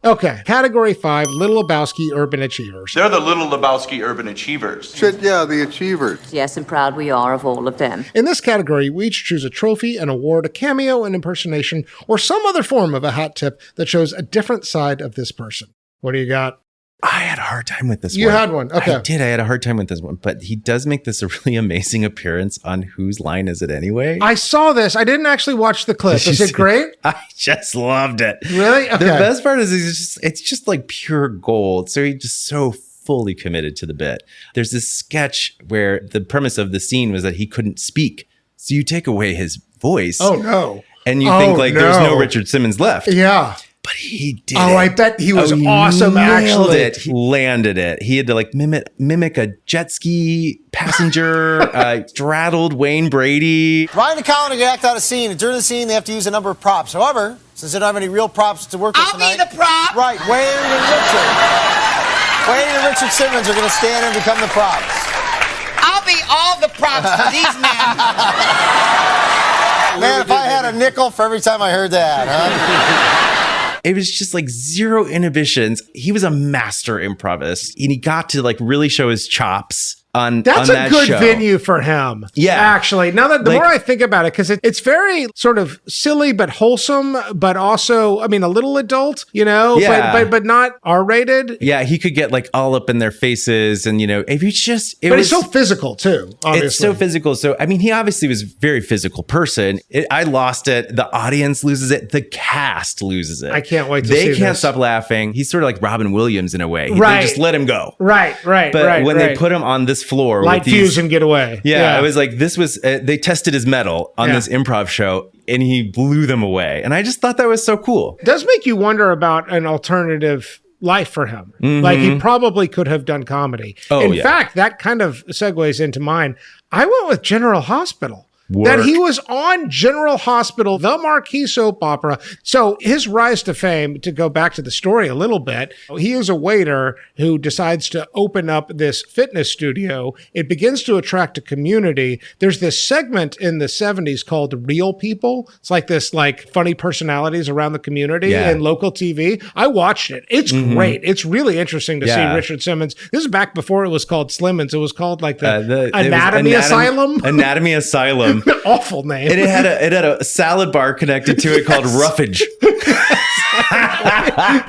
Okay, category 5, Little Lebowski Urban Achievers. They're the Little Lebowski Urban Achievers. Yeah, the Achievers. Yes, and proud we are of all of them. In this category, we each choose a trophy, an award, a cameo, an impersonation, or some other form of a hat tip that shows a different side of this person. What do you got? I had a hard time with this one. You had one. Okay. I did. I had a hard time with this one, but he does make this a really amazing appearance on Whose Line Is It Anyway? I saw this. I didn't actually watch the clip. Is it great? I just loved it. Really? Okay. The best part is it's just like pure gold. So he's just so fully committed to the bit. There's this sketch where the premise of the scene was that he couldn't speak. So you take away his voice. Oh, no. And you think like there's no Richard Simmons left. Yeah. But he did. Oh, I bet he was awesome, nailed actually. It. He landed it. He had to like mimic a jet ski passenger, straddled Wayne Brady. Ryan and Colin are going to act out a scene, and during the scene, they have to use a number of props. However, since they don't have any real props to work with tonight... I'll be the prop! Right, Wayne and Richard. Wayne and Richard Simmons are going to stand and become the props. I'll be all the props for these men. Man, if I had a nickel for every time I heard that, huh? It was just like zero inhibitions. He was a master improvisist, and he got to like really show his chops on That's that a good show. venue for him. Yeah. Actually, now that the Like- more I think about it, because it's very sort of silly but wholesome, but also, I mean, a little adult, you know, Yeah. but not R-rated. Yeah, he could get like all up in their faces, and you know, if you just, But he's so physical too, obviously. It's so physical. So, I mean, he obviously was a very physical person. I lost it. The audience loses it. The cast loses it. I can't wait to see They can't this. stop laughing. He's sort of like Robin Williams in a way. Right. They just let him go. Right. But when they put him on this floor Light with these, fuse and get away. yeah, it was like this was they tested his mettle on Yeah. this improv show, and he blew them away. And I just thought that was so cool. It does make you wonder about an alternative life for him. Mhm. Like he probably could have done comedy. Oh, In yeah. fact, that kind of segues into mine. I went with General Hospital. Work. That he was on General Hospital, the marquee soap opera. So his rise to fame, to go back to the story a little bit, he is a waiter who decides to open up this fitness studio. It begins to attract a community. There's this segment in the 70s called Real People. It's like this like funny personalities around the community Yeah. in local TV. I watched it. It's great. It's really interesting to see Yeah. Richard Simmons. This is back before it was called Slimmons. It was called like the, It was Anatomy Asylum. Anatomy Asylum. Awful name. And it had a salad bar connected to it called Roughage.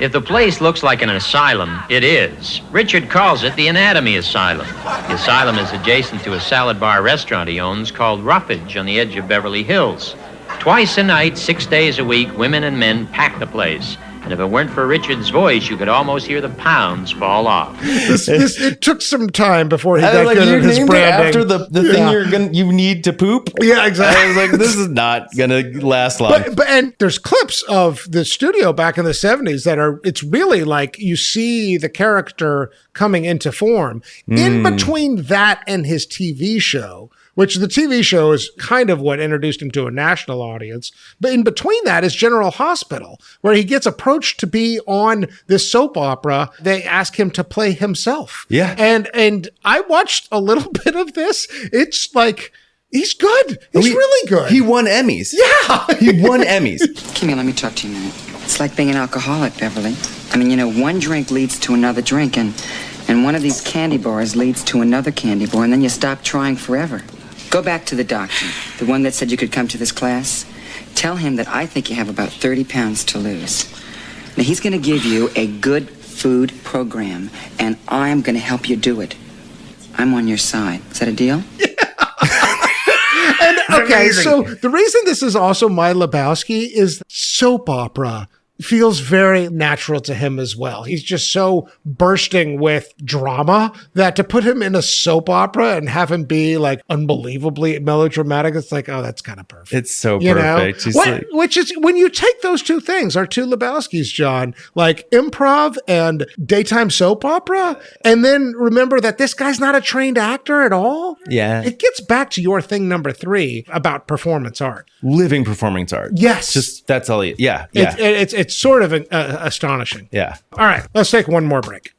If the place looks like an asylum, it is. Richard calls it the Anatomy Asylum. The asylum is adjacent to a salad bar restaurant he owns called Roughage on the edge of Beverly Hills. Twice a night, 6 days a week, women and men pack the place. And if it weren't for Richard's voice, you could almost hear the pounds fall off. It took some time before he I got was like, good you at his named it branding. after the thing you need to poop. Yeah, exactly. I was like, this is not gonna last long. But and there's clips of the studio back in the 70s that are, it's really like you see the character coming into form. In between that and his TV show, which the TV show is kind of what introduced him to a national audience. But in between that is General Hospital, where he gets approached to be on this soap opera. They ask him to play himself. Yeah. And I watched a little bit of this. It's like, he's good. He's really good. He won Emmys. Yeah. He won Emmys. Come here, let me talk to you a minute. It's like being an alcoholic, Beverly. I mean, you know, one drink leads to another drink, and one of these candy bars leads to another candy bar, and then you stop trying forever. Go back to the doctor, the one that said you could come to this class. Tell him that I think you have about 30 pounds to lose. Now, he's going to give you a good food program, and I'm going to help you do it. I'm on your side. Is that a deal? And okay, so the reason this is also my Lebowski is soap opera feels very natural to him as well. He's just so bursting with drama that to put him in a soap opera and have him be like unbelievably melodramatic, it's like, oh, that's kind of perfect. It's so You know? perfect. He's What- like- which is when you take those two things, our two Lebowskis, John, like improv and daytime soap opera, and then remember that this guy's not a trained actor at all. Yeah. It gets back to your thing number 3 about performance art. Living performance art. Yes. Just that's all. Yeah. Yeah. It's sort of astonishing. Yeah. All right, let's take one more break.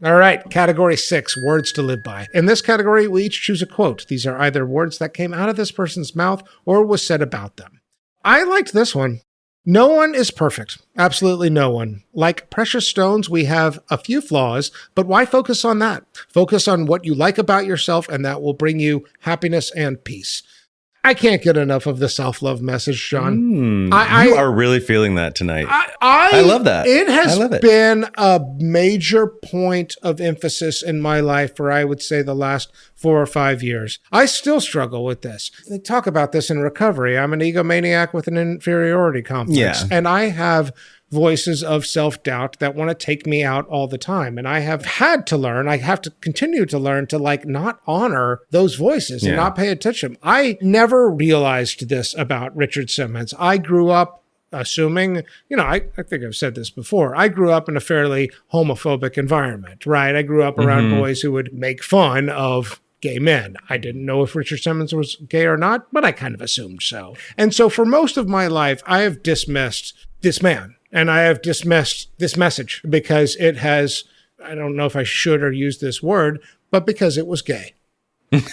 All right, category 6, words to live by. In this category, we each choose a quote. These are either words that came out of this person's mouth or was said about them. I liked this one. No one is perfect. Absolutely no one. Like precious stones, we have a few flaws, but why focus on that? Focus on what you like about yourself, and that will bring you happiness and peace. I can't get enough of the self-love message, John. You are really feeling that tonight. I love that. It has been a major point of emphasis in my life for, I would say, the last 4 or 5 years. I still struggle with this. They talk about this in recovery. I'm an egomaniac with an inferiority complex. Yeah. And I have voices of self-doubt that want to take me out all the time. And I have had to learn, I have to continue to learn to not honor those voices and not pay attention. I never realized this about Richard Simmons. I grew up assuming, I think I've said this before, I grew up in a fairly homophobic environment, right? I grew up around boys who would make fun of gay men. I didn't know if Richard Simmons was gay or not, but I kind of assumed so. And so for most of my life, I have dismissed this man. And I have dismissed this message because it has, I don't know if I should or use this word, but because it was gay. And,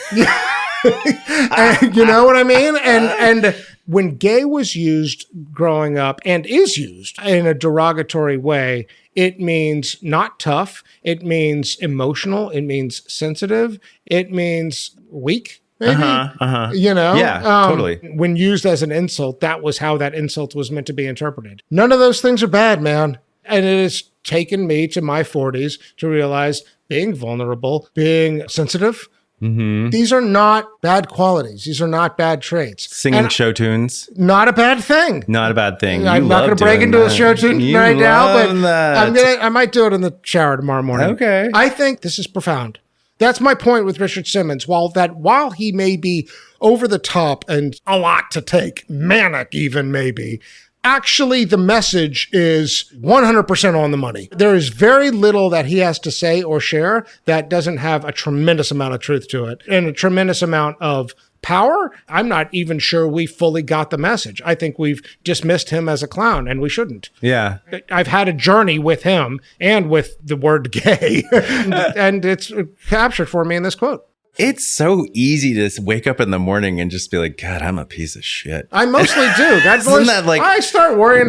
you know what I mean? And when gay was used growing up and is used in a derogatory way, it means not tough. It means emotional. It means sensitive. It means weak. Maybe, totally. When used as an insult, that was how that insult was meant to be interpreted. None of those things are bad, man. And it has taken me to my 40s to realize being vulnerable, being sensitive, these are not bad qualities. These are not bad traits. Singing show tunes. Not a bad thing. Not a bad thing. I'm not going to break into a show tune right now, but that. I might do it in the shower tomorrow morning. Okay. I think this is profound. That's my point with Richard Simmons. While he may be over the top and a lot to take, manic even maybe, actually the message is 100% on the money. There is very little that he has to say or share that doesn't have a tremendous amount of truth to it and a tremendous amount of power. I'm not even sure we fully got the message. I think we've dismissed him as a clown, and we shouldn't. Yeah. I've had a journey with him and with the word gay, and it's captured for me in this quote. It's so easy to wake up in the morning and just be like, God, I'm a piece of shit. I mostly do. I start worrying.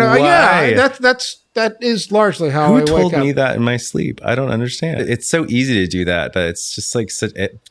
That is largely how I wake up. Who told me that in my sleep? I don't understand. It's so easy to do that, but it's just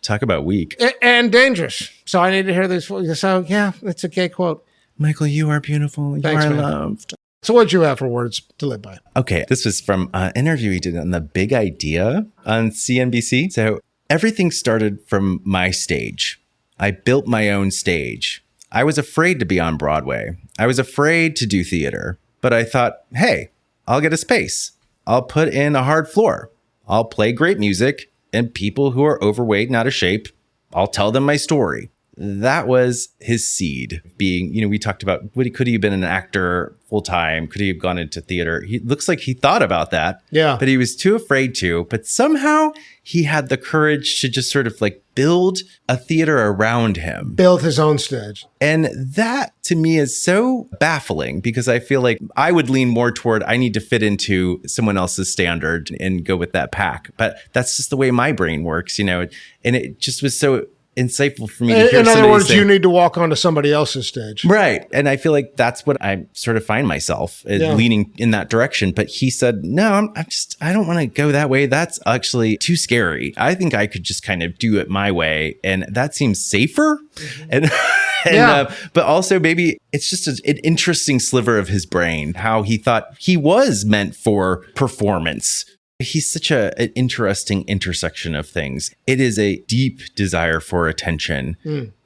talk about weak. And dangerous. So I need to hear this. So yeah, it's a gay quote. Michael, you are beautiful. Thanks, you are man. loved. So what'd you have for words to live by? Okay, this was from an interview he did on The Big Idea on CNBC. So everything started from my stage. I built my own stage. I was afraid to be on Broadway. I was afraid to do theater. But I thought, hey, I'll get a space. I'll put in a hard floor. I'll play great music, and people who are overweight and out of shape, I'll tell them my story. That was his seed. Being, we talked about, could he have been an actor full time? Could he have gone into theater? He looks like he thought about that. Yeah. But he was too afraid to. But somehow he had the courage to just sort of build a theater around him. Build his own stage. And that to me is so baffling because I feel like I would lean more toward I need to fit into someone else's standard and go with that pack. But that's just the way my brain works, and it just was so insightful for me to hear. In other words, you need to walk onto somebody else's stage. Right. And I feel like that's what I sort of find myself leaning in that direction. But he said, no, I don't want to go that way. That's actually too scary. I think I could just kind of do it my way. And that seems safer. Mm-hmm. But also maybe it's just an interesting sliver of his brain, how he thought he was meant for performance. He's such an interesting intersection of things. It is a deep desire for attention.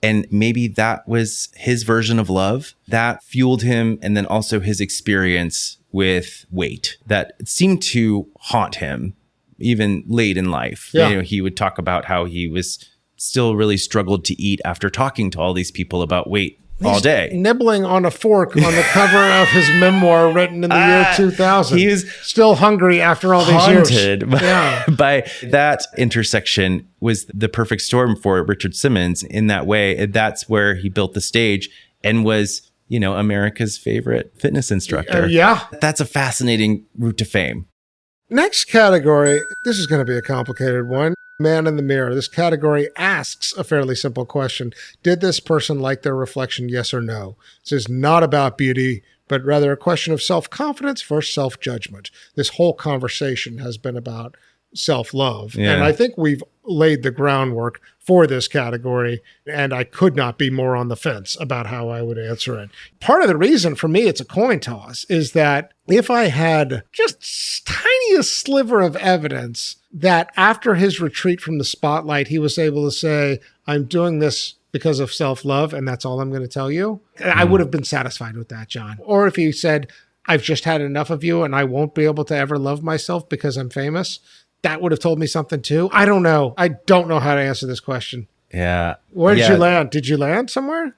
And maybe that was his version of love that fueled him. And then also his experience with weight that seemed to haunt him even late in life. Yeah. He would talk about how he was still really struggled to eat after talking to all these people about weight all day. Nibbling on a fork on the cover of his memoir written in the year 2000. He was still hungry after all these years. Haunted by that intersection was the perfect storm for Richard Simmons in that way. And that's where he built the stage and was, America's favorite fitness instructor. Yeah. That's a fascinating route to fame. Next category, this is going to be a complicated one. Man in the mirror. This category asks a fairly simple question. Did this person like their reflection, yes or no? This is not about beauty, but rather a question of self-confidence versus self-judgment. This whole conversation has been about self-love. Yeah. And I think we've laid the groundwork for this category, and I could not be more on the fence about how I would answer it. Part of the reason for me it's a coin toss is that if I had just tiniest sliver of evidence that after his retreat from the spotlight, he was able to say, I'm doing this because of self-love, and that's all I'm going to tell you, I would have been satisfied with that, John. Or if he said, I've just had enough of you and I won't be able to ever love myself because I'm famous, that would have told me something too. I don't know. I don't know how to answer this question. Yeah. Where did you land? Did you land somewhere?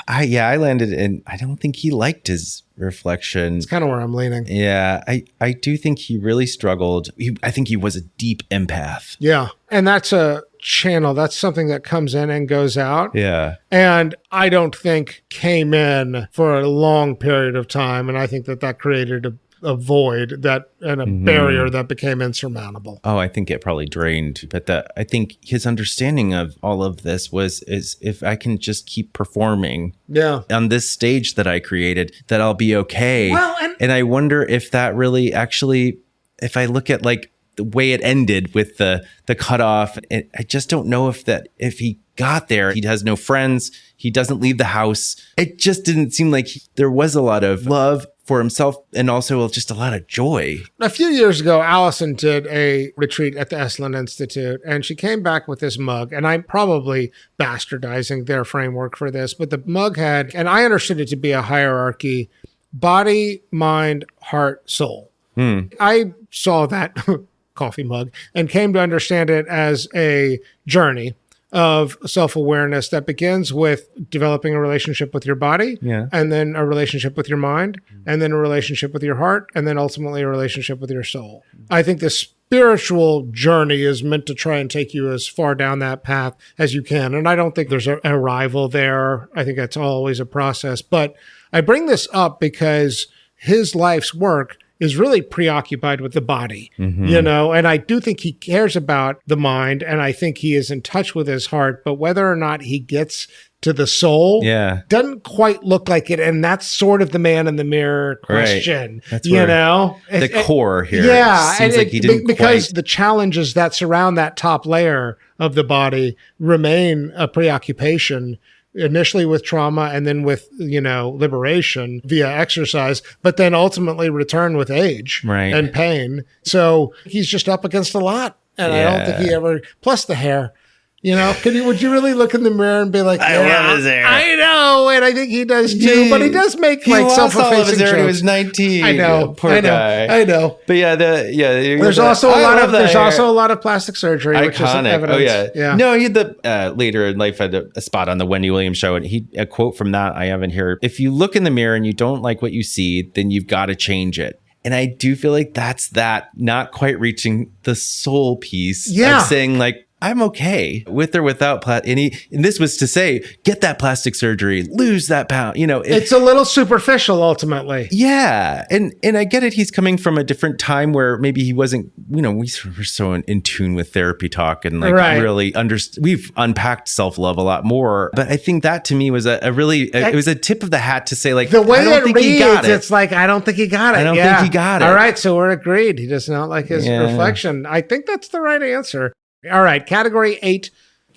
I landed in, I don't think he liked his reflection. It's kind of where I'm leaning. Yeah. I do think he really struggled. I think he was a deep empath. Yeah. And that's a channel. That's something that comes in and goes out. Yeah. And I don't think came in for a long period of time. And I think that created a void and a barrier that became insurmountable. Oh, I think it probably drained. But I think his understanding of all of this is if I can just keep performing on this stage that I created, that I'll be okay. Well, and I wonder if that really actually, if I look at like the way it ended with the cutoff, I just don't know if he got there, he has no friends, he doesn't leave the house. It just didn't seem like there was a lot of love for himself and also just a lot of joy. A few years ago, Allison did a retreat at the Esalen Institute, and she came back with this mug, and I'm probably bastardizing their framework for this, but the mug had, and I understood it to be a hierarchy, body, mind, heart, soul. I saw that coffee mug and came to understand it as a journey of self-awareness that begins with developing a relationship with your body, and then a relationship with your mind, and then a relationship with your heart, and then ultimately a relationship with your soul. I think the spiritual journey is meant to try and take you as far down that path as you can. And I don't think there's an arrival there. I think that's always a process. But I bring this up because his life's work is really preoccupied with the body, you know, and I do think he cares about the mind, and I think he is in touch with his heart, but whether or not he gets to the soul doesn't quite look like it. And that's sort of the man in the mirror question, That's you know? The core here. Yeah. Seems like he didn't because quite. the challenges that surround that top layer of the body remain a preoccupation, initially with trauma and then with, liberation via exercise, but then ultimately return with age and pain. So he's just up against a lot. And I don't think he ever, plus the hair. Would you really look in the mirror and be like, I love his hair. I know, and I think he does too, but he does make He lost self-effacing all of his hair when he jokes. was 19. I know, Poor guy. I know. But There's also a lot of plastic surgery, which is iconic. evidence. Oh yeah. No, he had later in life had a spot on the Wendy Williams show, and a quote from that I have in here: "If you look in the mirror and you don't like what you see, then you've got to change it." And I do feel like that's not quite reaching the soul piece of saying like, I'm okay with or without and this was to say, get that plastic surgery, lose that pound. It's a little superficial ultimately. Yeah. And I get it. He's coming from a different time where maybe he wasn't, we were so in tune with therapy talk and really we've unpacked self-love a lot more. But I think that to me was it was a tip of the hat to say like, the way I don't it think reads, he got it. It's like, I don't think he got it. I don't think he got it. All right. So we're agreed. He does not like his reflection. I think that's the right answer. All right, category 8,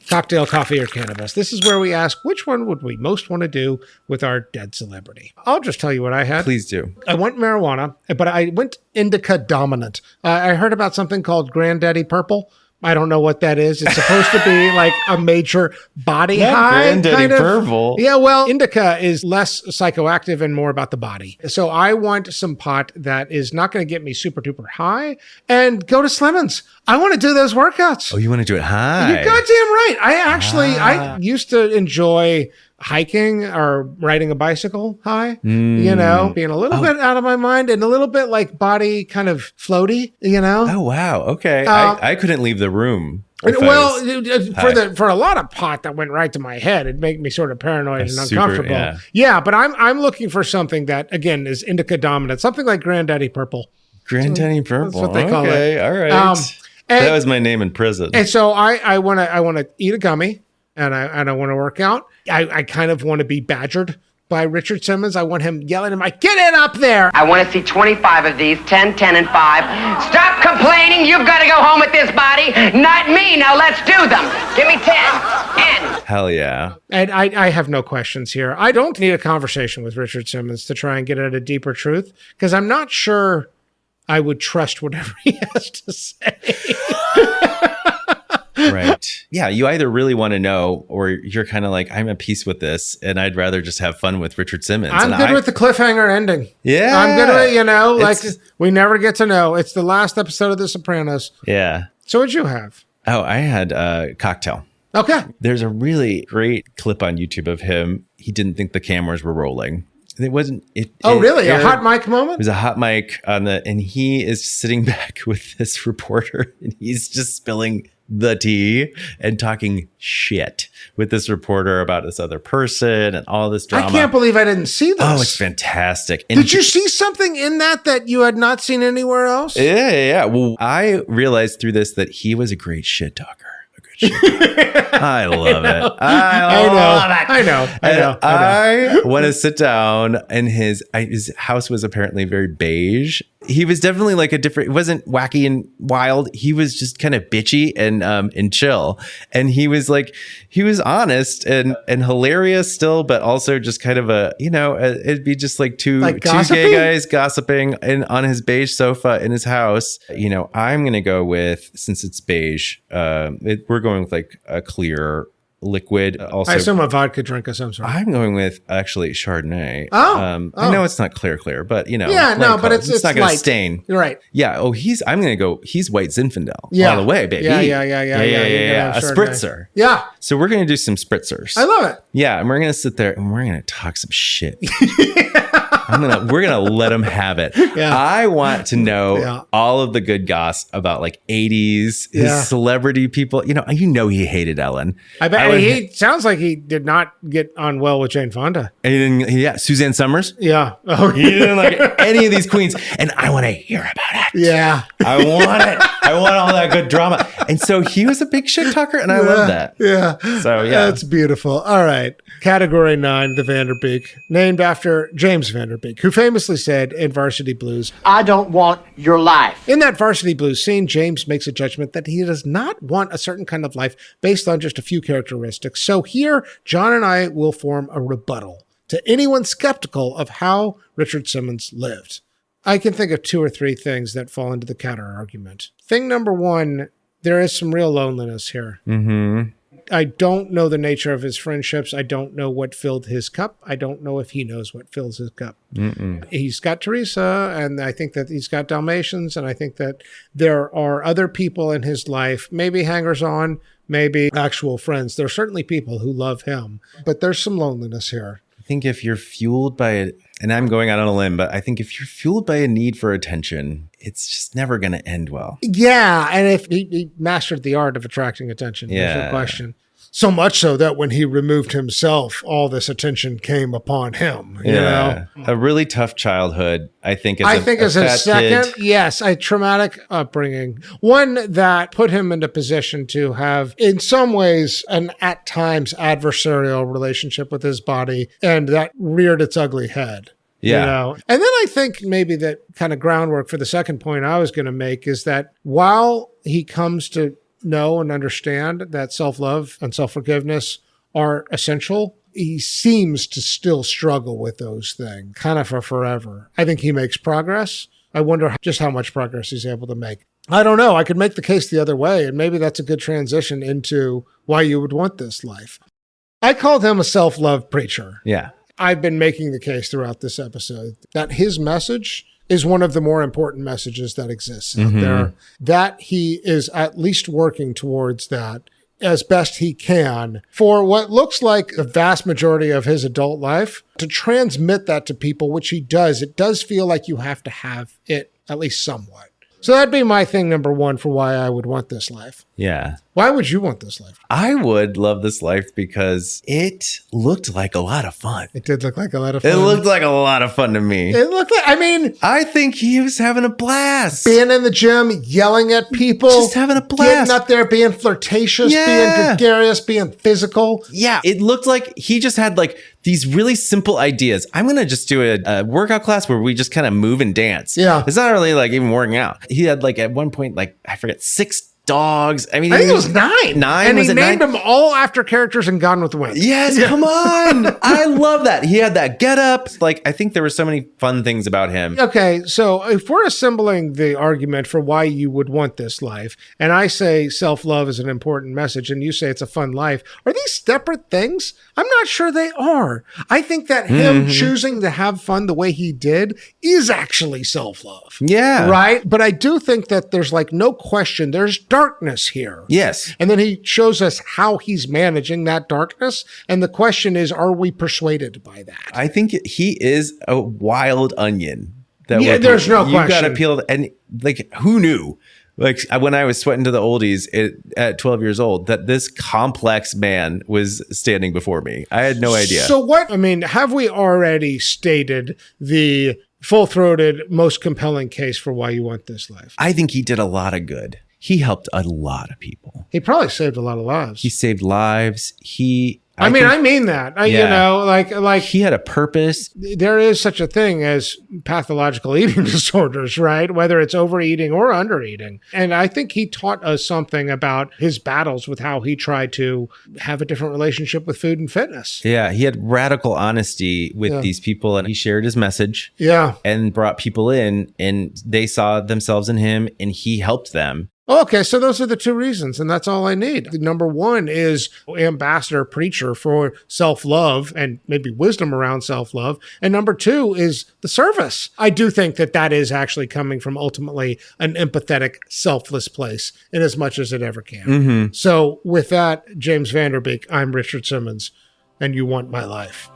cocktail, coffee, or cannabis. This is where we ask, which one would we most want to do with our dead celebrity? I'll just tell you what I had. Please do. I went marijuana, but I went indica dominant. I heard about something called Granddaddy Purple. I don't know what that is. It's supposed to be like a major body high. Granddaddy kind of. Purple. Yeah, well, indica is less psychoactive and more about the body. So I want some pot that is not going to get me super duper high and go to Slimmons. I want to do those workouts. Oh, you want to do it high? You're goddamn right. I used to enjoy hiking or riding a bicycle high, being a little bit out of my mind and a little bit like body kind of floaty, Oh, wow. Okay. I couldn't leave the room. Well, for a lot of pot that went right to my head, it'd make me sort of paranoid and uncomfortable. Yeah, but I'm looking for something that, again, is indica dominant, something like Granddaddy Purple. Grand Tiny Purple. That's what they call it. All right. That was my name in prison. And so I want to eat a gummy, and I want to work out. I kind of want to be badgered by Richard Simmons. I want him yelling at me, get it up there. I want to see 25 of these, 10, 10, and 5. Stop complaining. You've got to go home with this body, not me. Now let's do them. Give me 10. N. Hell yeah. And I have no questions here. I don't need a conversation with Richard Simmons to try and get at a deeper truth, because I'm not sure I would trust whatever he has to say. Right. Yeah, you either really want to know, or you're kind of like, I'm at peace with this, and I'd rather just have fun with Richard Simmons. I'm good with the cliffhanger ending. Yeah. I'm good with it, like we never get to know. It's the last episode of The Sopranos. Yeah. So what'd you have? Oh, I had a cocktail. Okay. There's a really great clip on YouTube of him. He didn't think the cameras were rolling. It wasn't. Really? A hot mic moment? It was a hot mic and he is sitting back with this reporter, and he's just spilling the tea and talking shit with this reporter about this other person and all this drama. I can't believe I didn't see this. Oh, it's fantastic. And did you see something in that you had not seen anywhere else? Yeah. Well, I realized through this that he was a great shit talker. I love it. I know. I want to sit down, and his house was apparently very beige. He was definitely like it wasn't wacky and wild. He was just kind of bitchy and chill. And he was honest and hilarious still, but also just kind of it'd be just like two gay guys gossiping on his beige sofa in his house. I'm going to go with, since it's beige, we're going with like a clear liquid. Also, I assume a vodka drink of some sort. I'm going with actually Chardonnay. I know it's not clear, but but it's not going to stain. You're right. Yeah. Oh, I'm going to go. He's white Zinfandel. Yeah. All the way, baby. Yeah. A spritzer. Yeah. So we're going to do some spritzers. I love it. Yeah, and we're going to sit there and we're going to talk some shit. We're gonna let him have it. Yeah. I want to know all of the good goss about like 80s, his celebrity people. He hated Ellen. I bet he sounds like he did not get on well with Jane Fonda. Suzanne Summers. Yeah. Oh, he didn't like any of these queens, and I want to hear about it. Yeah. I want it. I want all that good drama. And so he was a big shit talker, and I love that. Yeah. So yeah, that's beautiful. All right. Category 9, the Vanderbeek, named after James Vanderbeek, who famously said in Varsity Blues, I don't want your life. In that Varsity Blues scene, James makes a judgment that he does not want a certain kind of life based on just a few characteristics. So here, John and I will form a rebuttal to anyone skeptical of how Richard Simmons lived. I can think of 2 or 3 things that fall into the counter argument. Thing number 1, there is some real loneliness here. Mm-hmm. I don't know the nature of his friendships. I don't know what filled his cup. I don't know if he knows what fills his cup. Mm-mm. He's got Teresa, and I think that he's got Dalmatians, and I think that there are other people in his life, maybe hangers-on, maybe actual friends. There are certainly people who love him, but there's some loneliness here. I think if you're fueled by it, and I'm going out on a limb, but I think if you're fueled by a need for attention, it's just never going to end well. Yeah, and if he mastered the art of attracting attention, there's no question. So much so that when he removed himself, all this attention came upon him. You know? A really tough childhood, I think. As his second, yes, a traumatic upbringing. One that put him into position to have, in some ways, an at times adversarial relationship with his body, and that reared its ugly head. Yeah. And then I think maybe that kind of groundwork for the second point I was going to make is that while he comes to know and understand that self-love and self-forgiveness are essential, he seems to still struggle with those things kind of for forever. I think he makes progress. I wonder just how much progress he's able to make. I don't know. I could make the case the other way, and maybe that's a good transition into why you would want this life. I called him a self-love preacher. Yeah. I've been making the case throughout this episode that his message is one of the more important messages that exists out there, that he is at least working towards that as best he can for what looks like the vast majority of his adult life, to transmit that to people, which he does. It does feel like you have to have it at least somewhat. So that'd be my thing number 1 for why I would want this life. Yeah. Why would you want this life? I would love this life because it looked like a lot of fun. It did look like a lot of fun. It looked like a lot of fun to me. It looked like, I mean, I think he was having a blast. Being in the gym, yelling at people. Just having a blast. Getting up there, being flirtatious, being gregarious, being physical. Yeah. It looked like he just had like these really simple ideas. I'm going to just do a workout class where we just kind of move and dance. Yeah. It's not really like even working out. He had like at one point, like, I forget, 6 dogs. I mean, I think it was 9. 9. And was he it named 9? them all after characters in Gone with the Wind. Yes, come on. I love that. He had that get up. Like, I think there were so many fun things about him. Okay, so if we're assembling the argument for why you would want this life, and I say self-love is an important message, and you say it's a fun life, are these separate things? I'm not sure they are. I think that him choosing to have fun the way he did is actually self-love. Yeah. Right? But I do think that there's like no question, there's darkness here. Yes. And then he shows us how he's managing that darkness. And the question is, are we persuaded by that? I think he is a wild onion. There's no question. You got to peel, and like, who knew? Like when I was sweating to the oldies at 12 years old, that this complex man was standing before me. I had no idea. So have we already stated the full-throated, most compelling case for why you want this life? I think he did a lot of good. He helped a lot of people. He probably saved a lot of lives. He saved lives. I mean that. You know, like he had a purpose. There is such a thing as pathological eating disorders, right? Whether it's overeating or undereating. And I think he taught us something about his battles with how he tried to have a different relationship with food and fitness. Yeah, he had radical honesty with these people, and he shared his message. Yeah. And brought people in, and they saw themselves in him, and he helped them. Okay, so those are the 2 reasons, and that's all I need. Number 1 is ambassador preacher for self-love and maybe wisdom around self-love. And number 2 is the service. I do think that is actually coming from ultimately an empathetic, selfless place in as much as it ever can. So with that, James Vanderbeek, I'm Richard Simmons, and you want my life.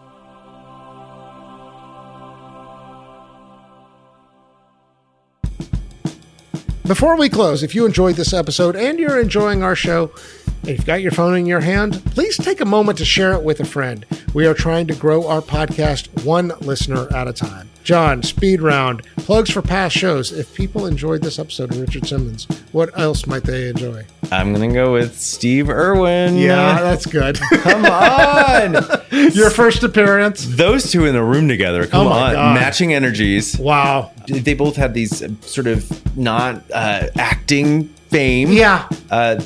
Before we close, if you enjoyed this episode and you're enjoying our show, and you've got your phone in your hand, please take a moment to share it with a friend. We are trying to grow our podcast 1 listener at a time. John, speed round, plugs for past shows. If people enjoyed this episode of Richard Simmons, what else might they enjoy? I'm going to go with Steve Irwin. Yeah, that's good. Come on. Your first appearance. Those 2 in a room together. Come on. God. Matching energies. Wow. They both had these sort of not acting fame. Yeah.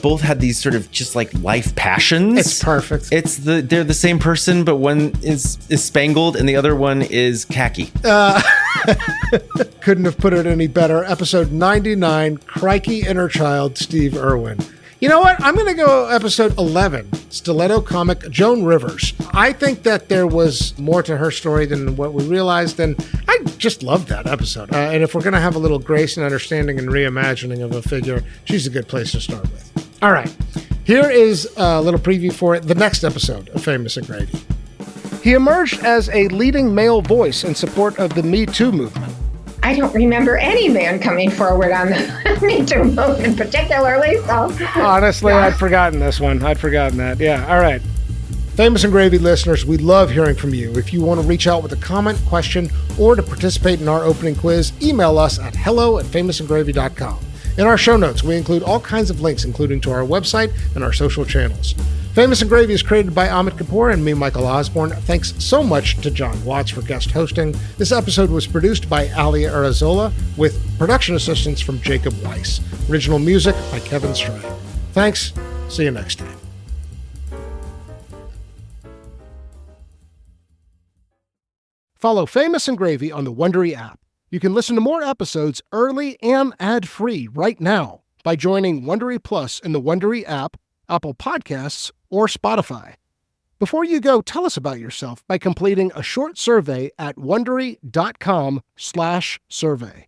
Both had these sort of just like life passions. It's perfect. They're the same person, but one is spangled and the other one is khaki. Couldn't have put it any better. Episode 99, Crikey Inner Child, Steve Irwin. You know what? I'm going to go episode 11, Stilletto Comic, Joan Rivers. I think that there was more to her story than what we realized, and I just loved that episode. And if we're going to have a little grace and understanding and reimagining of a figure, she's a good place to start with. All right. Here is a little preview for the next episode of Famous and Gravy. He emerged as a leading male voice in support of the Me Too movement. I don't remember any man coming forward on the Me Too movement particularly, so. Honestly, I'd forgotten this one. I'd forgotten that. Yeah, all right. Famous and Gravy listeners, we love hearing from you. If you want to reach out with a comment, question, or to participate in our opening quiz, email us at hello@famousandgravy.com. In our show notes, we include all kinds of links, including to our website and our social channels. Famous and Gravy is created by Amit Kapoor and me, Michael Osborne. Thanks so much to John Watts for guest hosting. This episode was produced by Ali Arazola with production assistance from Jacob Weiss. Original music by Kevin Strang. Thanks. See you next time. Follow Famous and Gravy on the Wondery app. You can listen to more episodes early and ad-free right now by joining Wondery Plus in the Wondery app, Apple Podcasts, or Spotify. Before you go, tell us about yourself by completing a short survey at Wondery.com/survey.